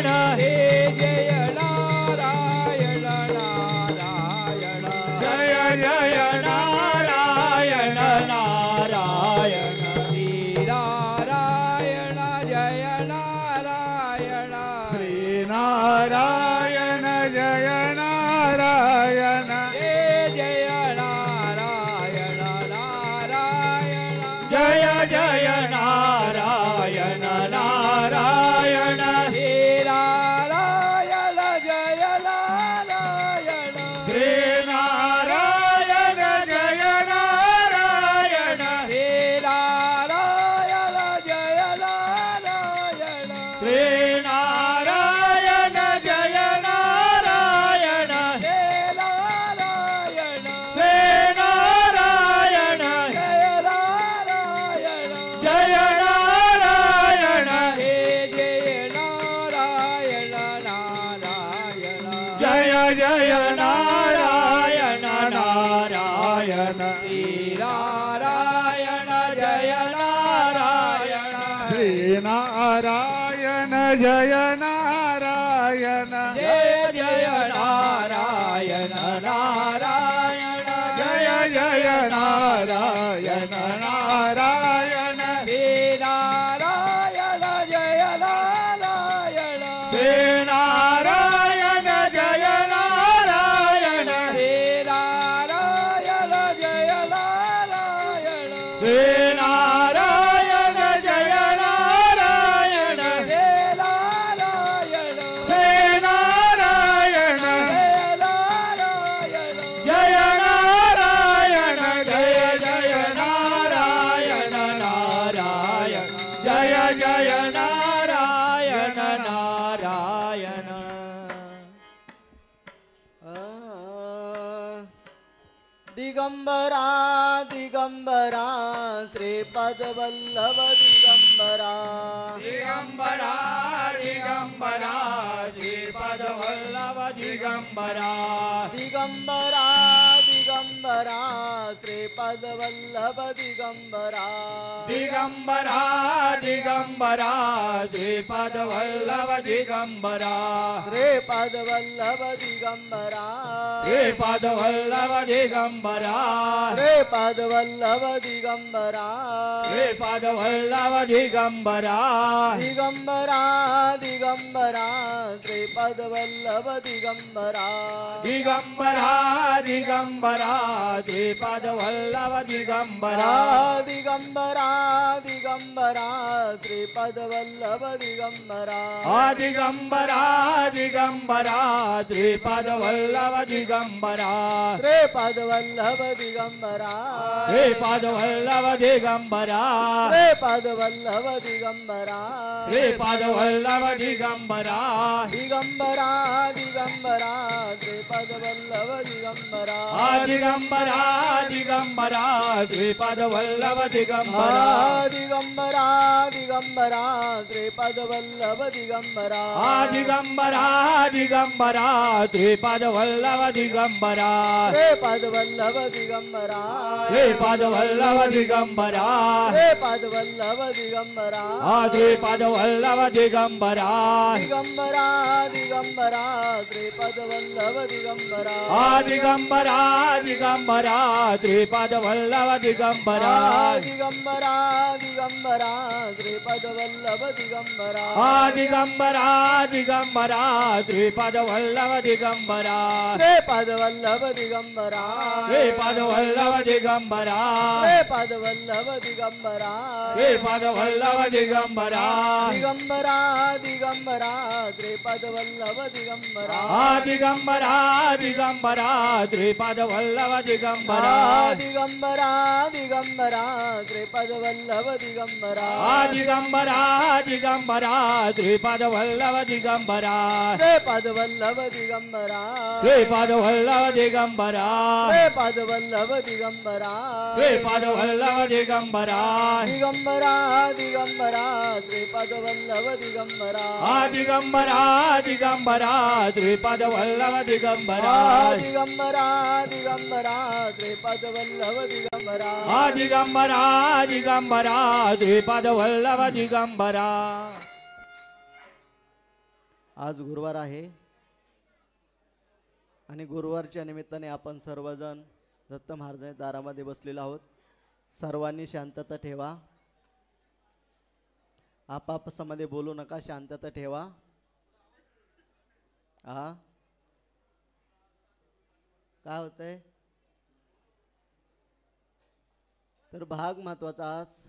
हे जय नारायण नारायण जय जय नारायण नारायण श्री नारायण जय नारायण श्री नारायण जय नारायण हे जय नारायण नारायण जय जय नारायण नारायण हे नारायण जय नारायण श्री नारायण जय नारायण हे नारायण जय नारायण श्री नारायण जय नारायण हे नारायण श्री नारायण जय नारायण जय नारायण हे जय नारायण नारायण जय जय नारायण नारायण श्री नारायण जय नारायण श्री नारायण जय नारायण जय जय नारायण नारायण जय जय नारायण नारायण श्री नारायण जय नारायण श्री नारायण जय नारायण श्री नारायण जय नारायण श्री नारायण जय नारायण हे नारायण श्री नारायण जय नारायण जय नारायण जय जय नारायण नारायण दिगंबरा दिगंबरा श्रीपद वल्लभ दिगंबरा दिगंबरा दिगंबरा श्रीपद वल्लभ दिगंबरा दिगंबरा दिगंबरा श्रीपद वल्लभ दिगंबरा दिगंबरा दिगंबरा श्रीपद वल्लभ दिगंबरा श्रीपद वल्लभ दिगंबरा श्रीपद वल्लभ दिगंबरा श्रीपद वल्लभ दिगंबरा श्रीपद वल्लभ दिगंबरा दिगंबरा दिगंबरा श्रीपद वल्लभ दिगंबरा दिगंबरा दिगंबरा श्रीपद वल्लभ दिगंबरा दिगंबरा दिगंबरा श्रीपद वल्लभ दिगंबरा दिगंबरा दिगंबरा श्रीपद वल्लभ दिगंबरा श्रीपद वल्लभ दिगंबरा श्रीपद वल्लभ दिगंबरा श्रीपद वल्लभ दिगंबरा श्रीपद वल्लभ दिगंबरा दिगंबरा दिगंबरा श्रीपद वल्लभ दिगंबरा दिगंबरा दिगंबरा श्रीपद वल्लभ दिगंबरा दिगंबरा दिगंबरा श्रीपद वल्लभ दिगंबरा दिगंबरा दिगंबरा श्रीपद वल्लभ दिगंबरा श्रीपद वल्लभ दिगंबरा श्रीपद वल्लभ दिगंबरा श्रीपद वल्लभ दिगंबरा श्रीपद वल्लभ दिगंबरा दिगंबरा दिगंबरा श्रीपद वल्लभ दिगंबरा दिगंबरा दिगंबरा श्रीपद वल्लभ दिगंबरा दिगंबरा दिगंबरा श्रीपद वल्लभ दिगंबरा दिगंबरा दिगंबरा श्रीपद वल्लभ दिगंबरा श्रीपद वल्लभ दिगंबरा श्रीपद वल्लभ दिगंबरा श्रीपद वल्लभ दिगंबरा श्रीपद वल्लभ दिगंबरा दिगंबरा दिगंबरा श्रीपद वल्लभ दिगंबरा दिगंबरा दिगंबरा श्रीपद वल्लभ दिगंबरा दिगंबरा दिगंबरा श्रीपद वल्लभ दिगंबरा दिगंबरा दिगंबरा श्रीपद वल्लभ दिगंबरा श्रीपद वल्लभ दिगंबरा श्रीपद वल्लभ दिगंबरा श्रीपद वल्लभ दिगंबरा श्रीपद वल्लभ दिगंबरा दिगंबरा दिगंबरा श्रीपद वल्लभ दिगंबरा दिगंबरा दिगंबरा श्रीपद वल्लभ दिगंबरा दिगंबरा दिगंबरा श्रीपद वल्लभ दिगंबरा दिगंबरा दिगंबरा श्रीपद वल्लभ दिगंबरा आज गुरुवार आहे आणि गुरुवारच्या निमित्ताने आपण सर्वजण दत्त महाराजांच्या दारामध्ये बसलेलो आहोत. सर्वांनी शांतता ठेवा. आपापसामध्ये बोलू नका, शांतता ठेवा. काय होतंय? तर भाग महत्वाचा. आज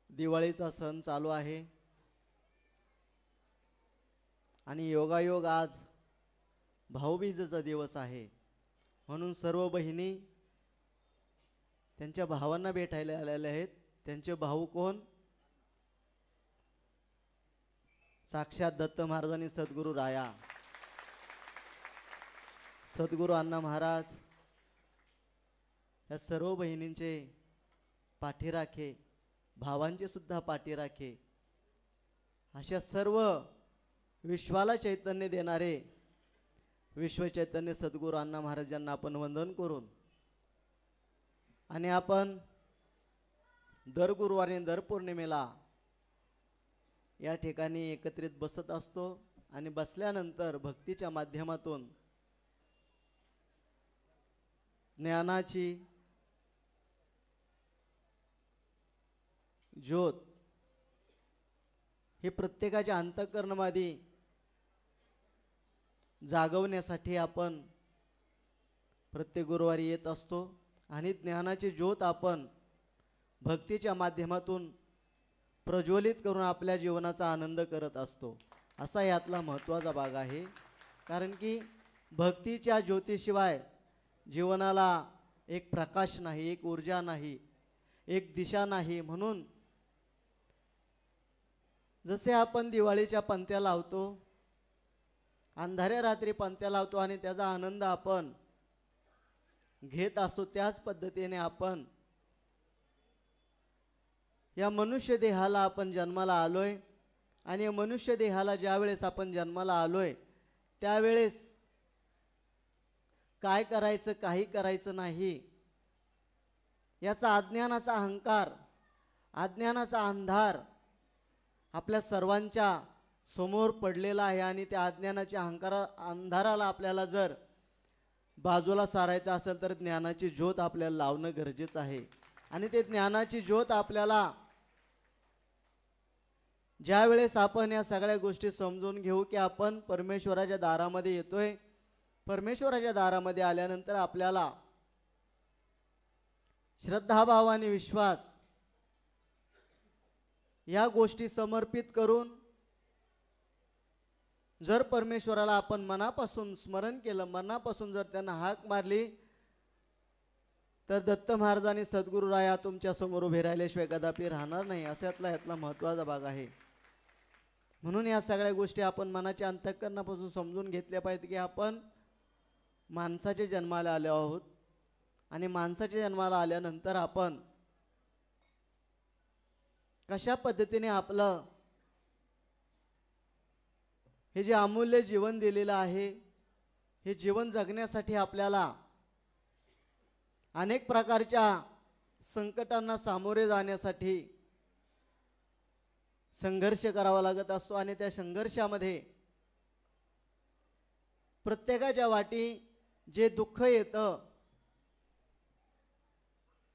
दिवाळीचा सण चालू आहे आणि योगायोग आज भाऊबीजेचा दिवस आहे. म्हणून सर्व बहिणी त्यांच्या भावांना भेटायला आलेल्या आहेत. त्यांचे भाऊ कोण? साक्षात दत्त महाराज आणि सद्गुरू राया, सद्गुरू अण्णा महाराज या सर्व बहिणींचे पाठीराखे, भावांचे सुद्धा पाठीराखे, अशा सर्व विश्वाला चैतन्य देणारे विश्व चैतन्य सद्गुरू अण्णा महाराजांना आपण वंदन करून आणि आपण दर गुरुवारी दर पौर्णिमेला या ठिकाणी एकत्रित बसत असतो आणि बसल्यानंतर भक्तीच्या माध्यमातून ज्ञानाची ज्योत हे प्रत्येकाच्या अंतःकरणामध्ये जागवण्यासाठी आपण प्रत्येक गुरुवारी येत असतो आणि ज्ञानाची ज्योत आपण भक्तीच्या माध्यमातून प्रज्वलित करून आपल्या जीवनाचा आनंद करत असतो. असा यातला महत्त्वाचा भाग आहे. कारण की भक्तीच्या ज्योतीशिवाय जीवनाला एक प्रकाश नाही, एक ऊर्जा नाही, एक दिशा नाही. म्हणून जसे आपण दिवाळीच्या पंत्या लावतो, अंधाऱ्या रात्री पंत्या लावतो आणि त्याचा आनंद आपण घेत असतो, त्याच पद्धतीने आपण या मनुष्य देहाला आपण जन्माला आलोय आणि या मनुष्य देहाला ज्या वेळेस आपण जन्माला आलोय त्यावेळेस काय करायचं, काही करायचं नाही, याचा अज्ञानाचा अहंकार, अज्ञानाचा अंधार आपल्या सर्वांच्या समोर पडलेला आहे. आणि त्या अज्ञानाच्या अंधाराला आपल्याला जर बाजूला सारायचं असेल तर ज्ञानाची ज्योत आपल्याला लावणं गरजेचं आहे. आणि ते ज्ञानाची ज्योत आपल्याला ज्या वेळेस आपण या सगळ्या गोष्टी समजून घेऊ की आपण परमेश्वराच्या दारामध्ये येतोय, परमेश्वराच्या दारामध्ये आल्यानंतर आपल्याला श्रद्धाभाव आणि विश्वास या गोष्टी समर्पित करून जर परमेश्वराला आपण मनापासून स्मरण केलं, मनापासून जर त्यांना हाक मारली, तर दत्त महाराज आणि सद्गुरू राया तुमच्या समोर उभे राहिल्याशिवाय कदापि राहणार नाही. असा यातला महत्त्वाचा भाग आहे. म्हणून या सगळ्या गोष्टी आपण मनाच्या अंतःकरणापासून समजून घेतल्या पाहिजेत की आपण माणसाच्या जन्माला आलो आहोत आणि माणसाच्या जन्माला आल्यानंतर आपण कशा पद्धतीने आपलं हे जे अमूल्य जीवन दिलेलं आहे, हे जीवन जगण्यासाठी आपल्याला अनेक प्रकारच्या संकटांना सामोरे जाण्यासाठी संघर्ष करावा लागत असतो. आणि त्या संघर्षामध्ये प्रत्येकाच्या वाटी जे दुःख येतं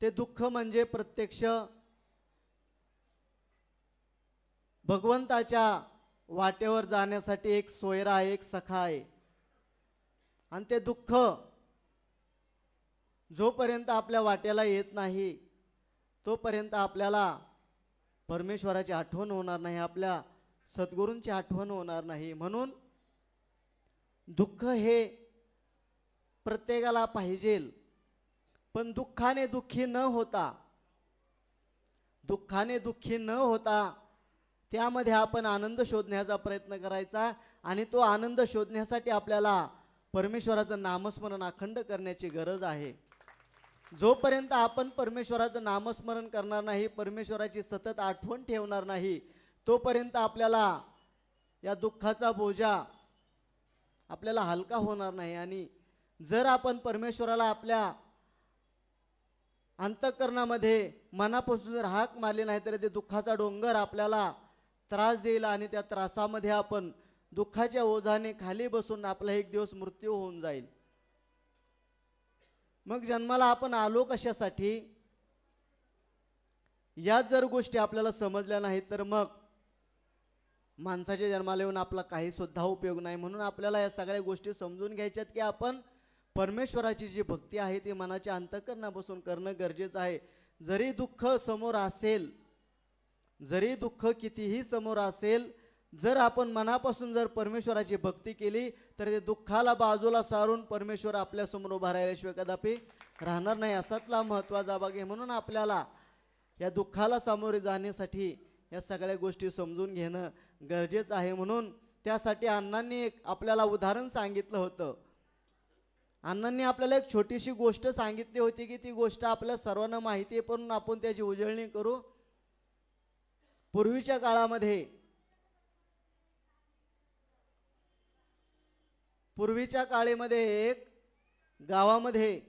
ते दुःख म्हणजे प्रत्यक्ष भगवंताच्या वाटेवर जाण्यासाठी एक सोयरा आहे, एक सखा आहे. आणि ते दुःख जोपर्यंत आपल्या वाट्याला येत नाही तोपर्यंत आपल्याला परमेश्वराची आठवण होणार नाही, आपल्या सद्गुरूंची आठवण होणार नाही. म्हणून दुःख हे प्रत्येकाला पाहिजे, पण दुःखाने दुःखी न होता, दुःखाने दुःखी न होता त्यामध्ये आपण आनंद शोधण्याचा प्रयत्न करायचा. आणि तो आनंद शोधण्यासाठी आपल्याला परमेश्वराचं नामस्मरण अखंड करण्याची गरज आहे. जोपर्यंत आपण परमेश्वराचं नामस्मरण करणार नाही, परमेश्वराची सतत आठवण ठेवणार नाही, तोपर्यंत आपल्याला या दुःखाचा बोजा आपल्याला हलका होणार नाही. आणि जर आपण परमेश्वराला आपल्या अंतःकरणामध्ये मनापासून जर हाक मारली नाही तर ते दुःखाचा डोंगर आपल्याला त्रास देईल आणि त्या त्रासामध्ये आपण दुःखाच्या ओझाने खाली बसून आपला एक दिवस मृत्यू होऊन जाईल. मग जन्माला आपण आलो कशासाठी? या जर गोष्टी आपल्याला समजल्या नाहीत तर मग माणसाच्या जन्माला येऊन आपला काही सुद्धा उपयोग नाही. म्हणून आपल्याला या सगळ्या गोष्टी समजून घ्यायच्यात की आपण परमेश्वराची जी भक्ती आहे ती मनाच्या अंतःकरणापासून करणं गरजेचं आहे. जरी दुःख समोर असेल, जरी दुःख कितीही समोर असेल, जर आपण मनापासून जर परमेश्वराची भक्ती केली तर ते दुःखाला बाजूला सारून परमेश्वर आपल्यासमोर उभा राहिल्याशिवाय कदापि राहणार नाही. असातला महत्त्वाचा भाग आहे. म्हणून आपल्याला या दुःखाला सामोरे जाण्यासाठी या सगळ्या गोष्टी समजून घेणं गरजेचं आहे. म्हणून त्यासाठी अण्णांनी एक आपल्याला उदाहरण सांगितलं होतं. अण्णांनी आपल्याला एक छोटीशी गोष्ट सांगितली होती की ती गोष्ट आपल्या सर्वांना माहिती आहे, पण आपण त्याची उजळणी करू. पूर्वीच्या काळामध्ये एक गावामध्ये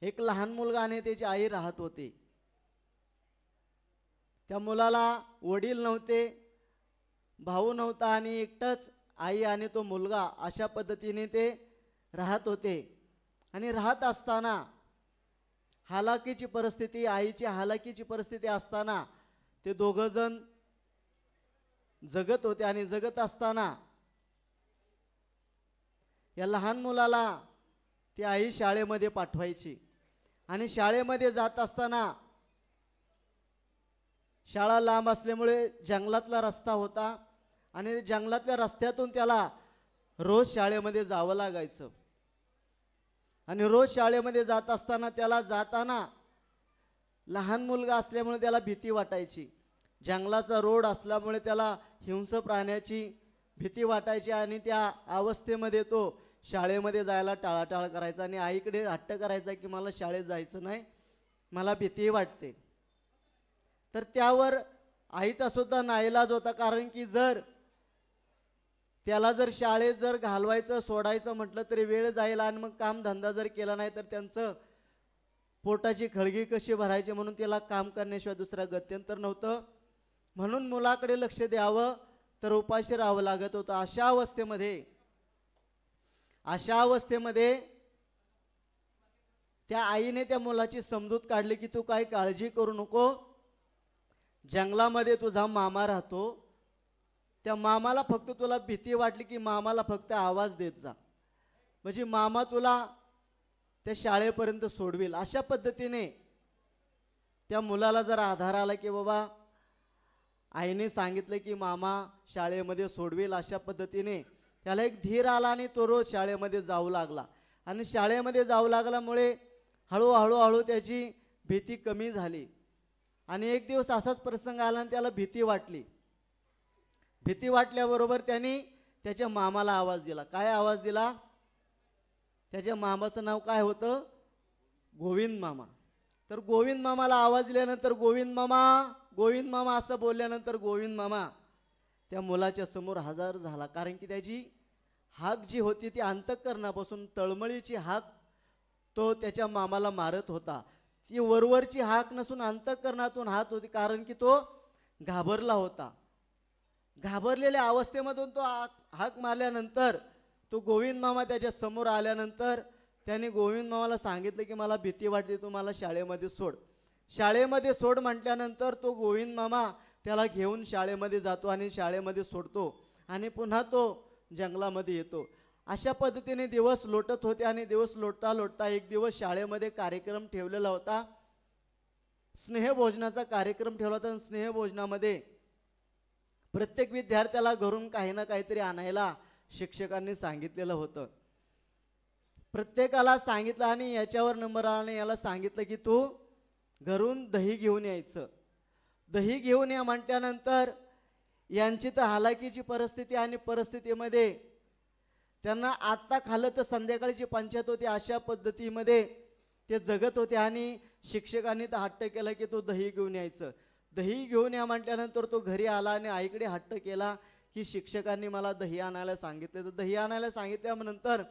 एक लहान मुलगा आणि त्याची आई राहत होते. त्या मुलाला वडील नव्हते, भाऊ नव्हता आणि एकटाच आई आणि तो मुलगा अशा पद्धतीने ते राहत होते. आणि राहत असताना हालाकीची परिस्थिती, आईची हालाकीची परिस्थिती असताना ते दोघं जण जगत होते. आणि जगत असताना या लहान मुलाला ती आई शाळेमध्ये पाठवायची. आणि शाळेमध्ये जात असताना शाळा लांब असल्यामुळे जंगलातला रस्ता होता आणि जंगलातल्या रस्त्यातून त्याला रोज शाळेमध्ये जावं लागायचं. आणि रोज शाळेमध्ये जात असताना त्याला जाताना लहान मुलगा असल्यामुळे त्याला भीती वाटायची. जंगलाचा रोड असल्यामुळे त्याला हिंस्र प्राण्याची भीती वाटायची आणि त्या अवस्थेमध्ये तो शाळेमध्ये जायला टाळाटाळ करायचा आणि आईकडे हट्ट करायचा की मला शाळेत जायचं नाही, मला भीती वाटते. तर त्यावर आईचा सुद्धा नाईलाज होता, कारण की जर त्याला जर शाळेत जर घालवायचं सोडायचं म्हटलं तरी वेळ जाईल आणि मग कामधंदा जर केला नाही तर त्यांचं पोटाची खळगी कशी भरायची, म्हणून त्याला काम करण्याशिवाय दुसरा गत्यंतर नव्हतं. म्हणून मुलाकडे लक्ष द्यावं तर उपाशी राहावं लागत होतं. अशा अवस्थेमध्ये त्या आईने त्या मुलाची समजूत काढली की तू काही काळजी करू नको, जंगलामध्ये तुझा मामा राहतो, त्या मामाला फक्त तुला भीती वाटली की मामाला फक्त आवाज देत जा, म्हणजे मामा तुला त्या शाळेपर्यंत सोडविल. अशा पद्धतीने त्या मुलाला जर आधार आला की बाबा आईने सांगितलं की मामा शाळेमध्ये सोडविल, अशा पद्धतीने त्याला एक धीर आला आणि तो रोज शाळेमध्ये जाऊ लागला. आणि शाळेमध्ये जाऊ लागल्यामुळे हळूहळू त्याची भीती कमी झाली. आणि एक दिवस असाच प्रसंग आला आणि त्याला भीती वाटली. भीती वाटल्याबरोबर त्यांनी त्याच्या मामाला आवाज दिला. काय आवाज दिला? त्याच्या मामाचं नाव काय होतं? गोविंद मामा. तर गोविंद मामाला आवाज दिल्यानंतर गोविंद मामा असं बोलल्यानंतर गोविंद मामा त्या मुलाच्या समोर हजर झाला. कारण की त्याची हाक जी होती ती अंतःकरणापासून तळमळीची हाक तो त्याच्या मामाला मारत होता. ती वरवरची हाक नसून अंतःकरणातून हात होती, कारण की तो घाबरला होता. घाबरलेल्या अवस्थेमधून तो हाक मारल्यानंतर तो गोविंद मामा त्याच्या समोर आल्यानंतर त्याने गोविंद मामाला सांगितलं की मला भीती वाटते, तू मला शाळेमध्ये सोड. शाळेमध्ये सोड म्हटल्यानंतर तो गोविंद मामा त्याला घेऊन शाळेमध्ये जातो आणि शाळेमध्ये सोडतो आणि पुन्हा तो जंगलामध्ये येतो. अशा पद्धतीने दिवस लोटत होते. आणि दिवस लोटता लोटता एक दिवस शाळेमध्ये कार्यक्रम ठेवलेला होता, स्नेहभोजनाचा कार्यक्रम ठेवला होता. स्नेहभोजनामध्ये प्रत्येक विद्यार्थ्याला घरून काही ना काहीतरी आणायला शिक्षकांनी सांगितलेलं होतं. प्रत्येकाला सांगितलं आणि याच्यावर नंबर आला, याला सांगितलं की तू घरून दही घेऊन यायचं. दही घेऊन या म्हटल्यानंतर यांची तर हालाकीची परिस्थिती आणि परिस्थितीमध्ये त्यांना आत्ता खाल्लं तर संध्याकाळची पंचायत होती, अशा पद्धतीमध्ये ते जगत होते. आणि शिक्षकांनी तर हट्ट केला की तो दही घेऊन यायचं. दही घेऊन या म्हटल्यानंतर तो घरी आला आणि आईकडे हट्ट केला की शिक्षकांनी मला दही आणायला सांगितलं. तर दही आणायला सांगितल्यानंतर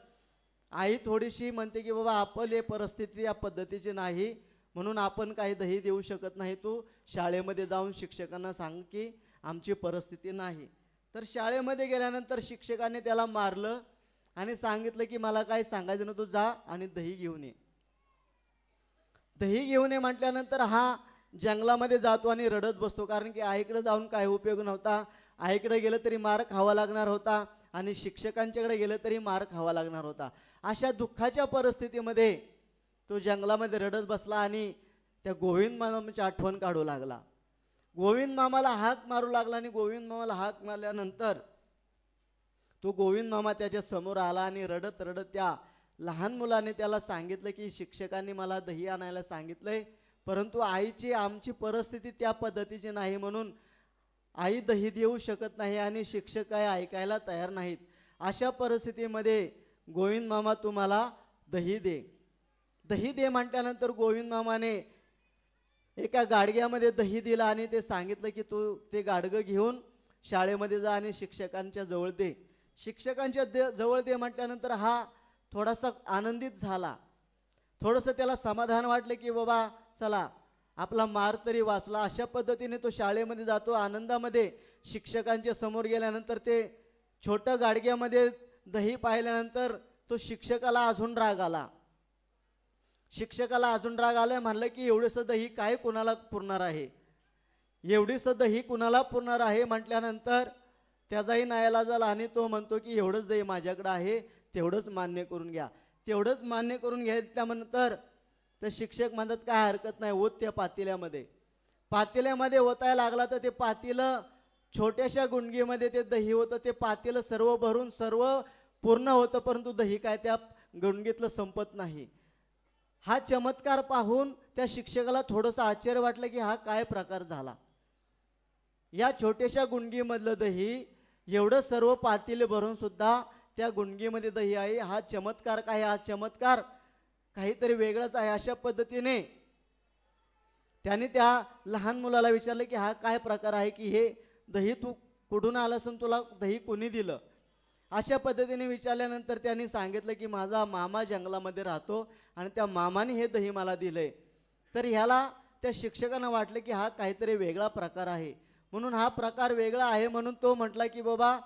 आई थोडीशी म्हणते की बाबा आपली परिस्थिती या पद्धतीची नाही, म्हणून आपण काही दही देऊ शकत नाही. तू शाळेमध्ये जाऊन शिक्षकांना सांग की आमची परिस्थिती नाही. तर शाळेमध्ये गेल्यानंतर शिक्षकांनी त्याला मारलं आणि सांगितलं की मला काय सांगायचं ना, तू जा आणि दही घेऊन ये. दही घेऊन ये म्हटल्यानंतर हा जंगलामध्ये जातो आणि रडत बसतो, कारण की आईकडे जाऊन काय उपयोग नव्हता. आईकडे गेलं तरी मार खावा लागणार होता आणि शिक्षकांच्याकडे गेलं तरी मार खावा लागणार होता. अशा दुःखाच्या परिस्थितीमध्ये तो जंगलामध्ये रडत बसला आणि त्या गोविंद मामाची आठवण काढू लागला. गोविंद मामाला हाक मारू लागला आणि गोविंद मामाला हाक मारल्यानंतर तो गोविंद मामा त्याच्या समोर आला आणि रडत रडत त्या लहान मुलाने त्याला सांगितलं की शिक्षकांनी मला दही आणायला सांगितलंय, परंतु आईची आमची परिस्थिती त्या पद्धतीची नाही, म्हणून आई दही देऊ शकत नाही आणि शिक्षक काय ऐकायला तयार नाहीत. अशा परिस्थितीमध्ये गोविंद मामा तुम्हाला दही दे. दही दे म्हटल्यानंतर गोविंद मामाने एका गाडग्यामध्ये दही दिला आणि ते सांगितलं की तू ते गाडगं घेऊन शाळेमध्ये जा आणि शिक्षकांच्या जवळ दे. शिक्षकांच्या जवळ दे म्हटल्यानंतर हा थोडासा आनंदित झाला. थोडंसं त्याला समाधान वाटलं की बाबा चला आपला मार तरी वाचला. अशा पद्धतीने तो शाळेमध्ये जातो आनंदामध्ये. शिक्षकांच्या समोर गेल्यानंतर ते छोट्या गाडग्यामध्ये दही पाहिल्यानंतर तो शिक्षकाला अजून राग आला. शिक्षकाला अजून राग आला, म्हणलं की एवढंसं दही काय कुणाला पुरणार आहे, एवढीसं दही कुणाला पुरणार आहे म्हटल्यानंतर त्याचाही नायालाज झाला आणि तो म्हणतो की एवढंच दही माझ्याकडे आहे, तेवढंच मान्य करून घ्या. तेवढंच मान्य करून घेतल्यानंतर तर शिक्षक म्हणतात काय हरकत नाही, ओत त्या पातेल्यामध्ये. पातेल्यामध्ये ओतायला लागला तर ते पातेलं छोट्याशा गुंडगीमध्ये ते दही होतं. ते पातेलं सर्व भरून सर्व पूर्ण होतं, परंतु दही काय त्या गुंडगीतलं संपत नाही. हा चमत्कार पाहून त्या शिक्षकाला थोडंसं आश्चर्य वाटलं की हा काय प्रकार झाला. या छोट्याशा गुंडगीमधलं दही एवढं सर्व पातेले भरून सुद्धा त्या गुंडगीमध्ये दही आहे, हा चमत्कार काय, हा चमत्कार काहीतरी वेगळाच आहे. अशा पद्धतीने त्याने त्या लहान मुलाला विचारलं की हा काय प्रकार आहे, की हे दही तू कुठून आलंस आणि तुला दही कोणी दिलं. अशा पद्धतीने विचारल्यानंतर त्यांनी सांगितलं की माझा मामा जंगलामध्ये राहतो आणि त्या मामाने हे दही मला दिलंय. तर ह्याला त्या शिक्षकांना वाटलं की हा काहीतरी वेगळा प्रकार आहे, म्हणून हा प्रकार वेगळा आहे म्हणून तो म्हटला की बाबा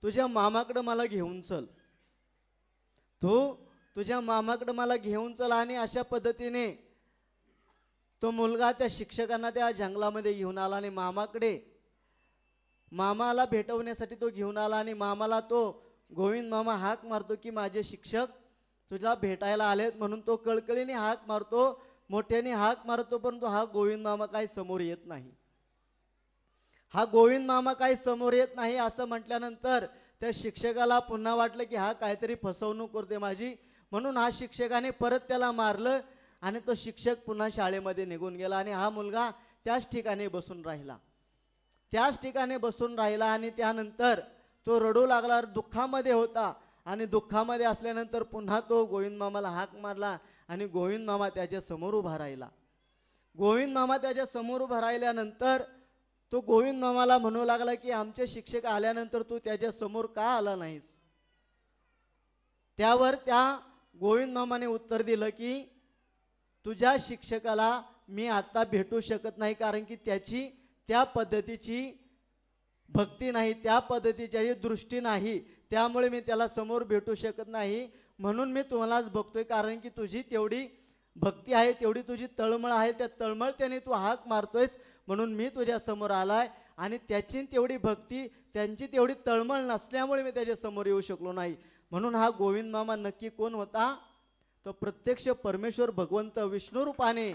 तुझ्या मामाकडं मला घेऊन चल, तू तुझ्या मामाकडं मला घेऊन चल. आणि अशा पद्धतीने तो मुलगा त्या शिक्षकांना त्या जंगलामध्ये घेऊन आला आणि मामाला भेटवण्यासाठी तो घेऊन आला. आणि मामाला तो गोविंद मामा हाक मारतो की माझे शिक्षक तुझ्या भेटायला आलेत, म्हणून तो कळकळीने हाक मारतो, मोठ्याने हाक मारतो, परंतु हा गोविंद मामा काही समोर येत नाही. हा गोविंद मामा काही समोर येत नाही असं म्हटल्यानंतर त्या शिक्षकाला पुन्हा वाटलं की हा काहीतरी फसवणूक करते माझी, म्हणून हा शिक्षकाने परत त्याला मारलं आणि तो शिक्षक पुन्हा शाळेमध्ये निघून गेला. आणि हा मुलगा त्याच ठिकाणी बसून राहिला आणि त्यानंतर तो रडू लागला, दुःखामध्ये होता. आणि दुःखामध्ये असल्यानंतर पुन्हा तो गोविंद मामाला हाक मारला आणि गोविंद मामा त्याच्या समोर उभा राहिला. गोविंद मामा त्याच्या समोर उभा राहिल्यानंतर तो गोविंद मामाला म्हणू लागला की आमचे शिक्षक आल्यानंतर तू त्याच्या समोर का आला नाहीस. त्यावर त्या गोविंद मामाने उत्तर दिलं की तुझ्या शिक्षकाला मी आता भेटू शकत नाही, कारण की त्याची त्या पद्धतीची भक्ती नाही, त्या पद्धतीची दृष्टी नाही, त्यामुळे मी त्याला समोर भेटू शकत नाही. म्हणून मी तुम्हालाच बघतोय, कारण की तुझी तेवढी भक्ती आहे, तेवढी तुझी तळमळ आहे, त्या तळमळतेने तू हाक मारतोयस, म्हणून मी तुझ्या समोर आलाय. आणि त्याची तेवढी भक्ती, त्यांची तेवढी तळमळ नसल्यामुळे मी त्याच्या समोर येऊ शकलो नाही. म्हणून हा गोविंद मामा नक्की कोण होता, तो प्रत्यक्ष परमेश्वर भगवंत विष्णू रूपाने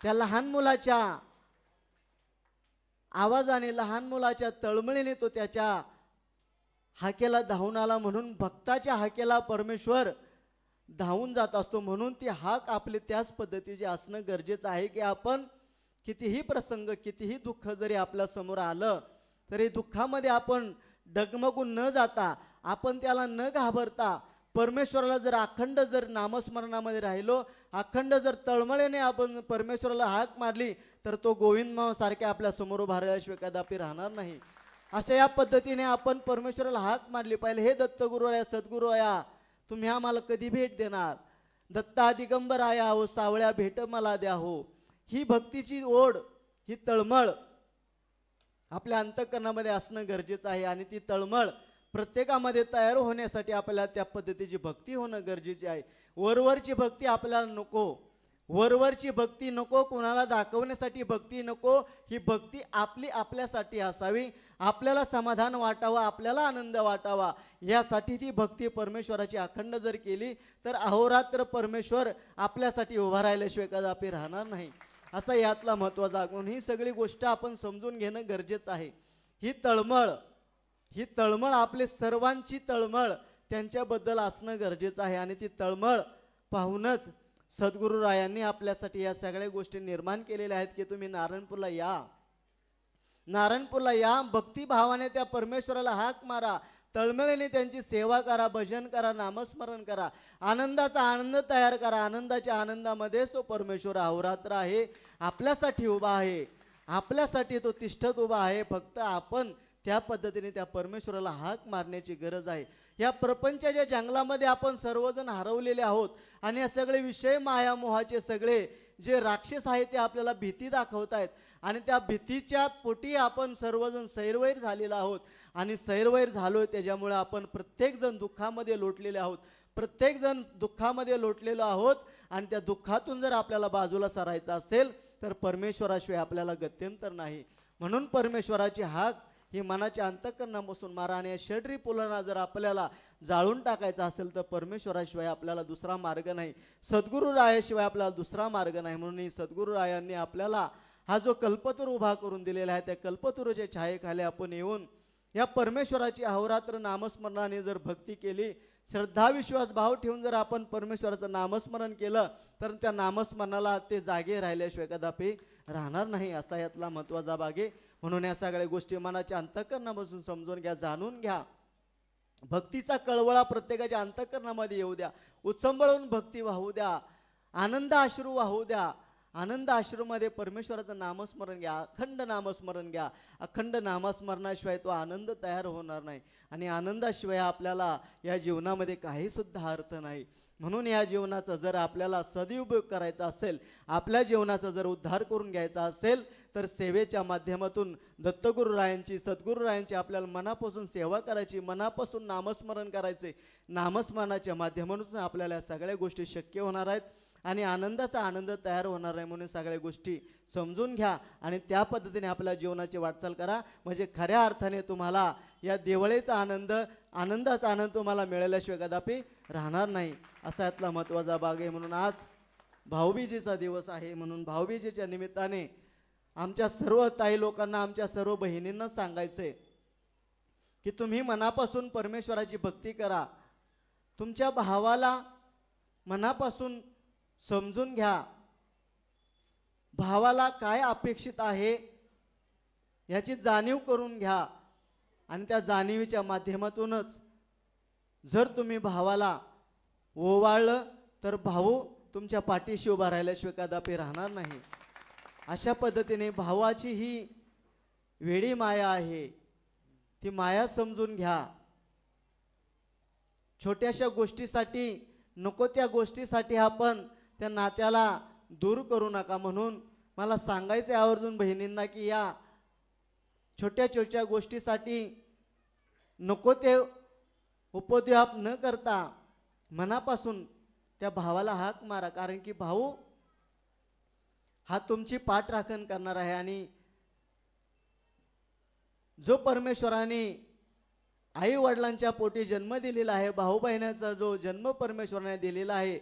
त्या लहान मुलाच्या आवाजाने, लहान मुलाच्या तळमळीने तो त्याच्या हाकेला धावून आला. म्हणून भक्ताच्या हाकेला परमेश्वर धावून जात असतो. म्हणून ती हाक आपली त्याच पद्धतीचे असणं गरजेचं आहे की आपण कितीही प्रसंग, कितीही दुःख जरी आपल्या समोर आलं तरी दुःखामध्ये आपण डगमगून न जाता, आपण त्याला न घाबरता, परमेश्वराला जर अखंड जर नामस्मरणामध्ये राहिलो, अखंड जर तळमळीने आपण परमेश्वराला हाक मारली तर तो गोविंद मामा सारखे आपल्या समोर उभा राहिल्याशिवाय कदापि राहणार नाही. अशा या पद्धतीने आपण परमेश्वराला हाक मारली पाहिजे. हे दत्तगुरु या सद्गुरू या, तुम्ही आम्हाला कधी भेट देणार. दत्ता दिगंबराया हो सावळ्या भेट मला द्या हो. ही भक्तीची ओढ, ही तळमळ आपल्या अंतःकरणामध्ये असणं गरजेचं आहे. आणि ती तळमळ प्रत्येकामध्ये तयार होण्यासाठी आपल्याला त्या पद्धतीची भक्ती होणं गरजेचे आहे. वरवरची भक्ती आपल्याला नको, वरवरची भक्ती नको, कोणाला दाखवण्यासाठी भक्ती नको. ही भक्ती आपली आपल्यासाठी असावी, आपल्याला समाधान वाटावं, आपल्याला आनंद वाटावा, यासाठी ती भक्ती परमेश्वराची अखंड जर केली तर अहोरात्र परमेश्वर आपल्यासाठी उभा राहिल्याशिवाय कदापि राहणार नाही. असा यातला महत्त्वाचा गुण. ही सगळी गोष्ट आपण समजून घेणं गरजेचं आहे. ही तळमळ आपले सर्वांची तळमळ त्यांच्याबद्दल असणं गरजेचं आहे. आणि ती तळमळ पाहूनच सद्गुरुरायांनी आपल्यासाठी या सगळ्या गोष्टी निर्माण केलेल्या आहेत की तुम्ही नारायणपूरला या, नारायणपूरला या, भक्तिभावाने त्या परमेश्वराला हाक मारा, तळमळीने त्यांची सेवा करा, भजन करा, नामस्मरण करा, आनंदाचा आनंद तयार करा. आनंदाच्या आनंदामध्येच तो परमेश्वर अहोरात्र आहे, आपल्यासाठी उभा आहे, आपल्यासाठी तो तिष्ठत उभा आहे. फक्त आपण त्या पद्धतीने त्या परमेश्वराला हाक मारण्याची गरज आहे. या प्रपंचाच्या जंगलामध्ये आपण सर्वजण हरवलेले आहोत आणि या सगळे विषय मायामोहाचे सगळे जे राक्षस आहेत ते आपल्याला भीती दाखवत आहेत. आणि त्या भीतीच्या पोटी आपण सर्वजण सैरवैर झालेलो आहोत. आणि सैरवैर झालोय त्याच्यामुळे आपण प्रत्येकजण दुःखामध्ये लोटलेले आहोत, प्रत्येकजण दुःखामध्ये लोटलेलो आहोत. आणि त्या दुःखातून जर आपल्याला बाजूला सरायचं असेल तर परमेश्वराशिवाय आपल्याला गत्यंतर नाही. म्हणून परमेश्वराची हाक ही मनाच्या अंतःकरणापासून मारा. आणि या षड्री पुलना जर आपल्याला जाळून टाकायचा असेल तर परमेश्वराशिवाय आपल्याला दुसरा मार्ग नाही, सद्गुरुरायाशिवाय आपल्याला दुसरा मार्ग नाही. म्हणून ही सद्गुरुरायांनी आपल्याला हा जो कल्पतरू उभा करून दिलेला आहे त्या कल्पतरूच्या छायेखाली आपण येऊन या परमेश्वराची अहोरात्र नामस्मरणाने जर भक्ती केली, श्रद्धा विश्वास भाव ठेवून जर आपण परमेश्वराचं नामस्मरण केलं तर त्या नामस्मरणाला ते जागे राहिल्याशिवाय कदापि राहणार नाही. असा यातला महत्त्वाचा भाग आहे. म्हणून या सगळ्या गोष्टी मनाच्या अंतःकरणापासून समजून घ्या, जाणून घ्या. भक्तीचा कळवळा प्रत्येकाच्या अंतःकरणामध्ये येऊ द्या, उत्संबळून भक्ती वाहू द्या, आनंद अश्रू वाहू द्या. आनंद आश्रमामध्ये परमेश्वराचं नामस्मरण घ्या, अखंड नामस्मरण घ्या. अखंड नामस्मरणाशिवाय तो आनंद तयार होणार नाही. आणि आनंदाशिवाय आपल्याला या जीवनामध्ये काही सुद्धा अर्थ नाही. म्हणून या जीवनाचा जर आपल्याला सदुपयोग करायचा असेल, आपल्या जीवनाचा जर उद्धार करून घ्यायचा असेल तर सेवेच्या माध्यमातून दत्तगुरुरायांची, सद्गुरुरायांची आपल्याला मनापासून सेवा करायची, मनापासून नामस्मरण करायचे. नामस्मरणाच्या माध्यमातून आपल्याला या सगळ्या गोष्टी शक्य होणार आहेत आणि आनंदाचा आनंद तयार होणार आहे. म्हणून सगळ्या गोष्टी समजून घ्या आणि त्या पद्धतीने आपल्या जीवनाची वाटचाल करा. म्हणजे खऱ्या अर्थाने तुम्हाला या देवळेचा आनंद, आनंदाचा आनंद तुम्हाला मिळाल्याशिवाय कदापि राहणार नाही. असा यातला महत्त्वाचा भाग आहे. म्हणून आज भाऊबीजेचा दिवस आहे. म्हणून भाऊबीजेच्या निमित्ताने आमच्या सर्व ताई लोकांना, आमच्या सर्व बहिणींना सांगायचंय की तुम्ही मनापासून परमेश्वराची भक्ती करा. तुमच्या भावाला मनापासून समजून घ्या, भावाला काय अपेक्षित आहे याची जाणीव करून घ्या. आणि त्या जाणीवीच्या माध्यमातूनच जर तुम्ही भावाला ओवाळलं तर भाऊ तुमच्या पाठीशी उभा राहिल्याशिवाय कदापि राहणार नाही. अशा पद्धतीने भावाची ही वेडी माया आहे, ती माया समजून घ्या. छोट्याशा गोष्टीसाठी, नको त्या गोष्टीसाठी आपण त्या नात्याला दूर करू नका. म्हणून मला सांगायचं आहे आवर्जून बहिणींना की या छोट्या छोट्या गोष्टीसाठी नको ते उपद्व्याप न करता मनापासून त्या भावाला हाक मारा. कारण की भाऊ हा तुमची पाठराखण करणार आहे. आणि जो परमेश्वराने आई वडिलांच्या पोटी जन्म दिलेला आहे, भाऊ बहिणीचा जो जन्म परमेश्वराने दिलेला आहे,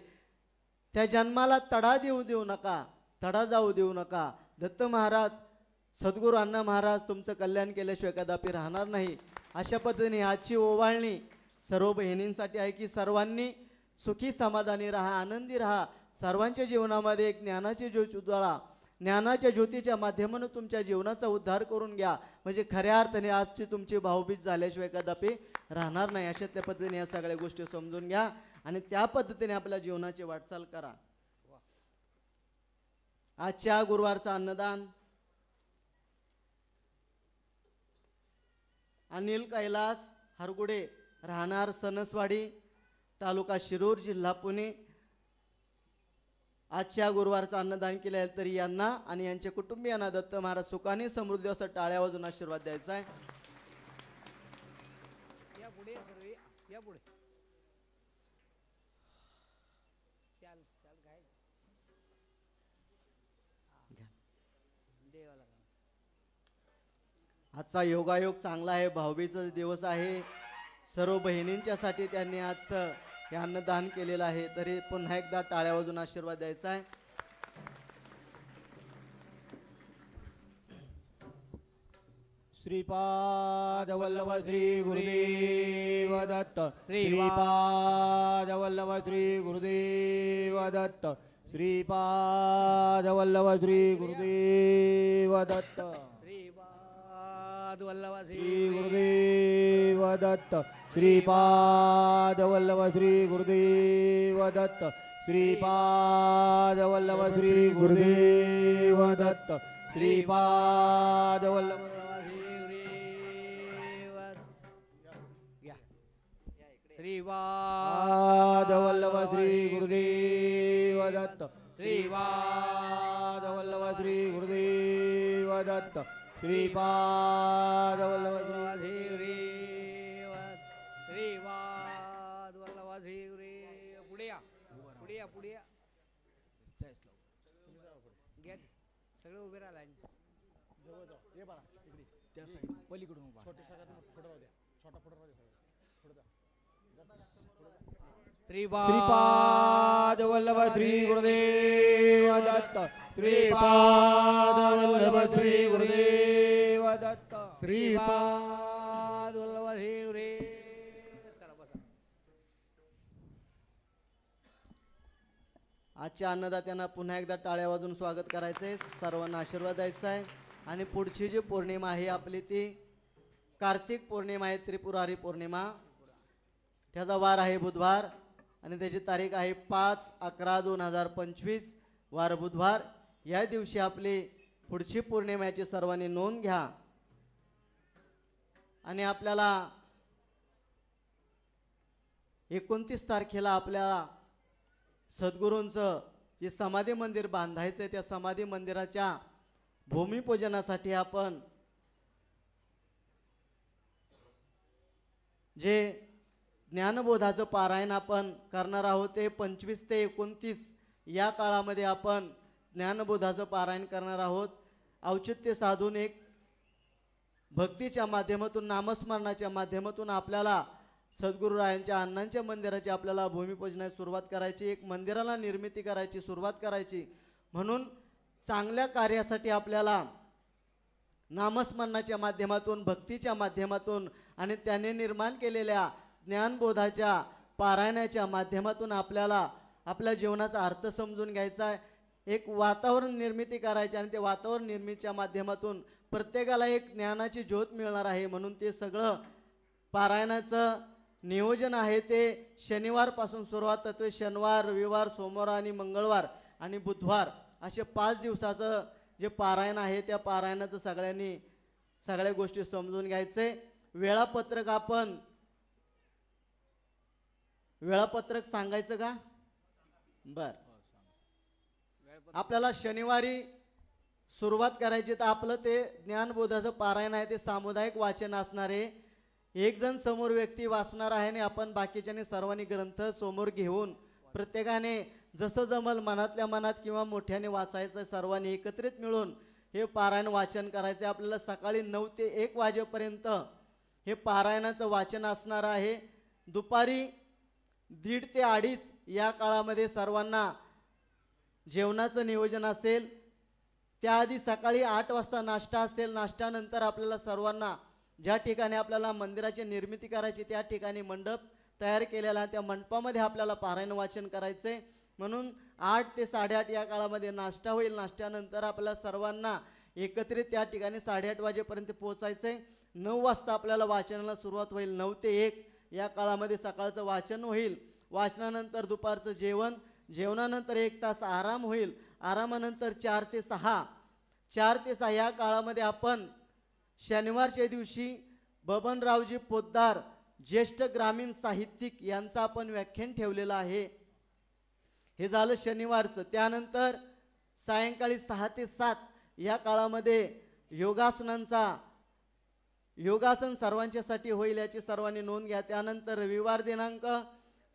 त्या जन्माला तडा देऊ नका, तडा जाऊ देऊ नका. दत्त महाराज, सद्गुरू अण्णा महाराज तुमचं कल्याण केल्याशिवाय कदापि राहणार नाही. अशा पद्धतीने आजची ओवाळणी सर्व बहिणींसाठी आहे की सर्वांनी सुखी समाधानी राहा, आनंदी राहा. सर्वांच्या जीवनामध्ये एक ज्ञानाची ज्योत उजळा, ज्ञानाच्या ज्योतीच्या माध्यमातून तुमच्या जीवनाचा उद्धार करून घ्या. म्हणजे खऱ्या अर्थाने आजची तुमची भाऊबीज झाल्याशिवाय कदापि राहणार नाही. अशा पद्धतीने या सगळ्या गोष्टी समजून घ्या आणि त्या पद्धतीने आपल्या जीवनाची वाटचाल करा. आजच्या गुरुवारचा अन्नदान अनिल कैलास हरगुडे, राहणार सणसवाडी, तालुका शिरूर, जिल्हा पुणे, आजच्या गुरुवारचं अन्नदान केलं आहे तरी यांना आणि यांच्या कुटुंबियांना दत्त महाराज सुखाने समृद्धी असं टाळ्या वाजून आशीर्वाद द्यायचा आहे. या पुढे या पुढे चाल चाल काय देवाला आजचा योगायोग चांगला आहे. भाऊबीजेचा दिवस आहे. सर्व बहिणींच्यासाठी त्यांनी आजचं हे अन्नदान केलेलं आहे. तरी पुन्हा एकदा टाळ्या वाजून आशीर्वाद द्यायचा आहे. श्रीपाद वल्लभ श्री गुरुदेव दत्त. श्रीपाद वल्लभ श्री गुरुदेव दत्त. श्रीपाद वल्लभ श्री गुरुदेव दत्त. श्रीपाद वल्लभ श्री गुरुदेव दत्त. श्रीपाद वल्लभ श्री गुरुदेव दत्त. श्रीपाद वल्लभ श्री गुरुदेव दत्त. श्रीपाद वल्लभ श्रीपाद वल्लभ श्री गुरुदेव दत्त. श्रीपाद वल्लभ श्री गुरुदेव दत्त. श्रीपाद वल्लभ श्रीपाद वल्लभ पुढे या पुढे या पुढे या घ्या सगळे उभे राहा लाईन पलीकडून श्रीपाद वल्लभ श्री गुरुदेव दत्त. श्रीपाद वल्लभ श्री गुरुदेव दत्त. श्रीपाद वल्लभ श्री चला बसा. आजच्या अन्नदात्यांना पुन्हा एकदा टाळ्या वाजून स्वागत करायचंय. सर्वांना आशीर्वाद द्यायचा आहे. आणि पुढची जी पौर्णिमा आहे आपली ती कार्तिक पौर्णिमा आहे. त्रिपुरारी पौर्णिमा. त्याचा वार आहे बुधवार आणि त्याची तारीख आहे 5/11/2025 वार बुधवार. या दिवशी आपली पुढची पौर्णिमेची सर्वांनी नोंद घ्या. आणि आपल्याला 29 तारखेला आपल्याला सद्गुरूंचं जे समाधी मंदिर बांधायचं आहे त्या समाधी मंदिराच्या भूमिपूजनासाठी आपण जे ज्ञानबोधाचं पारायण आपण करणार आहोत ते 25 ते 29 या काळामध्ये आपण ज्ञानबोधाचं पारायण करणार आहोत. औचित्य साधून एक भक्तीच्या माध्यमातून नामस्मरणाच्या माध्यमातून आपल्याला सद्गुरुरायांच्या अण्णांच्या मंदिराची आपल्याला भूमिपूजनाची सुरुवात करायची. एक मंदिराला निर्मिती करायची सुरुवात करायची. म्हणून चांगल्या कार्यासाठी आपल्याला नामस्मरणाच्या माध्यमातून भक्तीच्या माध्यमातून आणि त्याने निर्माण केलेल्या ज्ञानबोधाच्या पारायणाच्या माध्यमातून आपल्याला आपल्या जीवनाचा अर्थ समजून घ्यायचा आहे. एक वातावरण निर्मिती करायची आणि ते वातावरण निर्मितीच्या माध्यमातून प्रत्येकाला एक ज्ञानाची ज्योत मिळणार आहे. म्हणून ते सगळं पारायणाचं नियोजन आहे ते शनिवारपासून सुरुवात होते. शनिवार रविवार सोमवार आणि मंगळवार आणि बुधवार असे 5 दिवसाचं जे पारायण आहे त्या पारायणाचं सगळ्यांनी सगळ्या गोष्टी समजून घ्यायचे. वेळापत्रक सांगायचं का? बर. आपल्याला शनिवारी सुरुवात करायची तर आपलं ते ज्ञानबोधाचं पारायण आहे ते सामुदायिक वाचन असणार आहे. एक जण समोर व्यक्ती वाचणार आहे आणि आपण बाकीच्याने सर्वांनी ग्रंथ समोर घेऊन प्रत्येकाने जसं जमल मनातल्या मनात किंवा मोठ्याने वाचायचं. सर्वांनी एकत्रित मिळून हे पारायण वाचन करायचं. आपल्याला सकाळी 9 ते 1 वाजेपर्यंत हे पारायणाचं वाचन असणार आहे. दुपारी 1:30 ते 2:30 या काळामध्ये सर्वांना जेवणाचं नियोजन असेल. त्याआधी सकाळी 8 वाजता नाश्ता असेल. नाश्त्यानंतर आपल्याला सर्वांना ज्या ठिकाणी आपल्याला मंदिराची निर्मिती करायची त्या ठिकाणी मंडप तयार केलेला आहे. त्या मंडपामध्ये आपल्याला पारायण वाचन करायचं आहे. म्हणून 8 ते 8:30 या काळामध्ये नाश्ता होईल. नाश्त्यानंतर आपल्याला सर्वांना एकत्रित त्या ठिकाणी 8:30 वाजेपर्यंत पोहोचायचं आहे. 9 वाजता आपल्याला वाचनाला सुरुवात होईल. 9 ते 1 या काळामध्ये सकाळचं वाचन होईल. वाचनानंतर दुपारचं जेवण. जेवणानंतर 1 तास आराम होईल. आरामानंतर 4 ते 6 या काळामध्ये आपण शनिवारच्या दिवशी बबनरावजी पोद्दार ज्येष्ठ ग्रामीण साहित्यिक यांचं आपण व्याख्यान ठेवलेलं आहे. हे झालं शनिवारचं. त्यानंतर सायंकाळी 6 ते 7 या काळामध्ये योगासन सर्वांच्यासाठी होईल, याची सर्वांनी नोंद घ्या. त्यानंतर रविवार दिनांक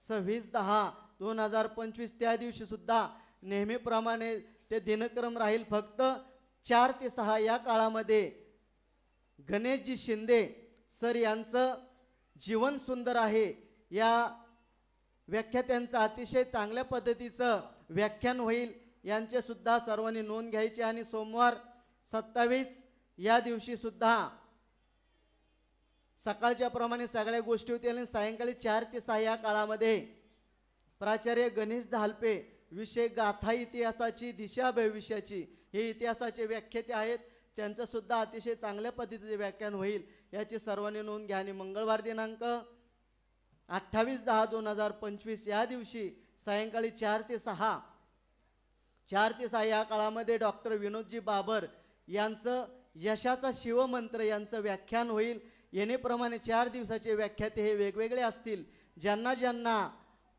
26/10/2025 त्या दिवशी सुद्धा नेहमीप्रमाणे ते दिनक्रम राहील. फक्त 4 ते 6 या काळामध्ये गणेशजी शिंदे सर यांचं जीवन सुंदर आहे या व्याख्यात्यांचं अतिशय चांगल्या पद्धतीचं व्याख्यान होईल, यांचे सुद्धा सर्वांनी नोंद घ्यायची. आणि सोमवार 27 या दिवशी सुद्धा सकाळच्या प्रमाणे सगळ्या गोष्टी होतील. आणि सायंकाळी 4 ते 6 या काळामध्ये प्राचार्य गणेश धालपे विषय गाथा इतिहासाची दिशा भविष्याची हे इतिहासाचे व्याख्याते आहेत, त्यांचं सुद्धा अतिशय चांगल्या पद्धतीचे व्याख्यान होईल, याची सर्वांनी नोंद घ्या. आणि मंगळवार दिनांक 28/10/2025 या दिवशी सायंकाळी 4 ते 6 या काळामध्ये डॉक्टर विनोदजी बाबर यांचं यशाचा शिवमंत्र यांचं व्याख्यान होईल. येणेप्रमाणे 4 दिवसाचे व्याख्याते हे वेगवेगळे असतील. ज्यांना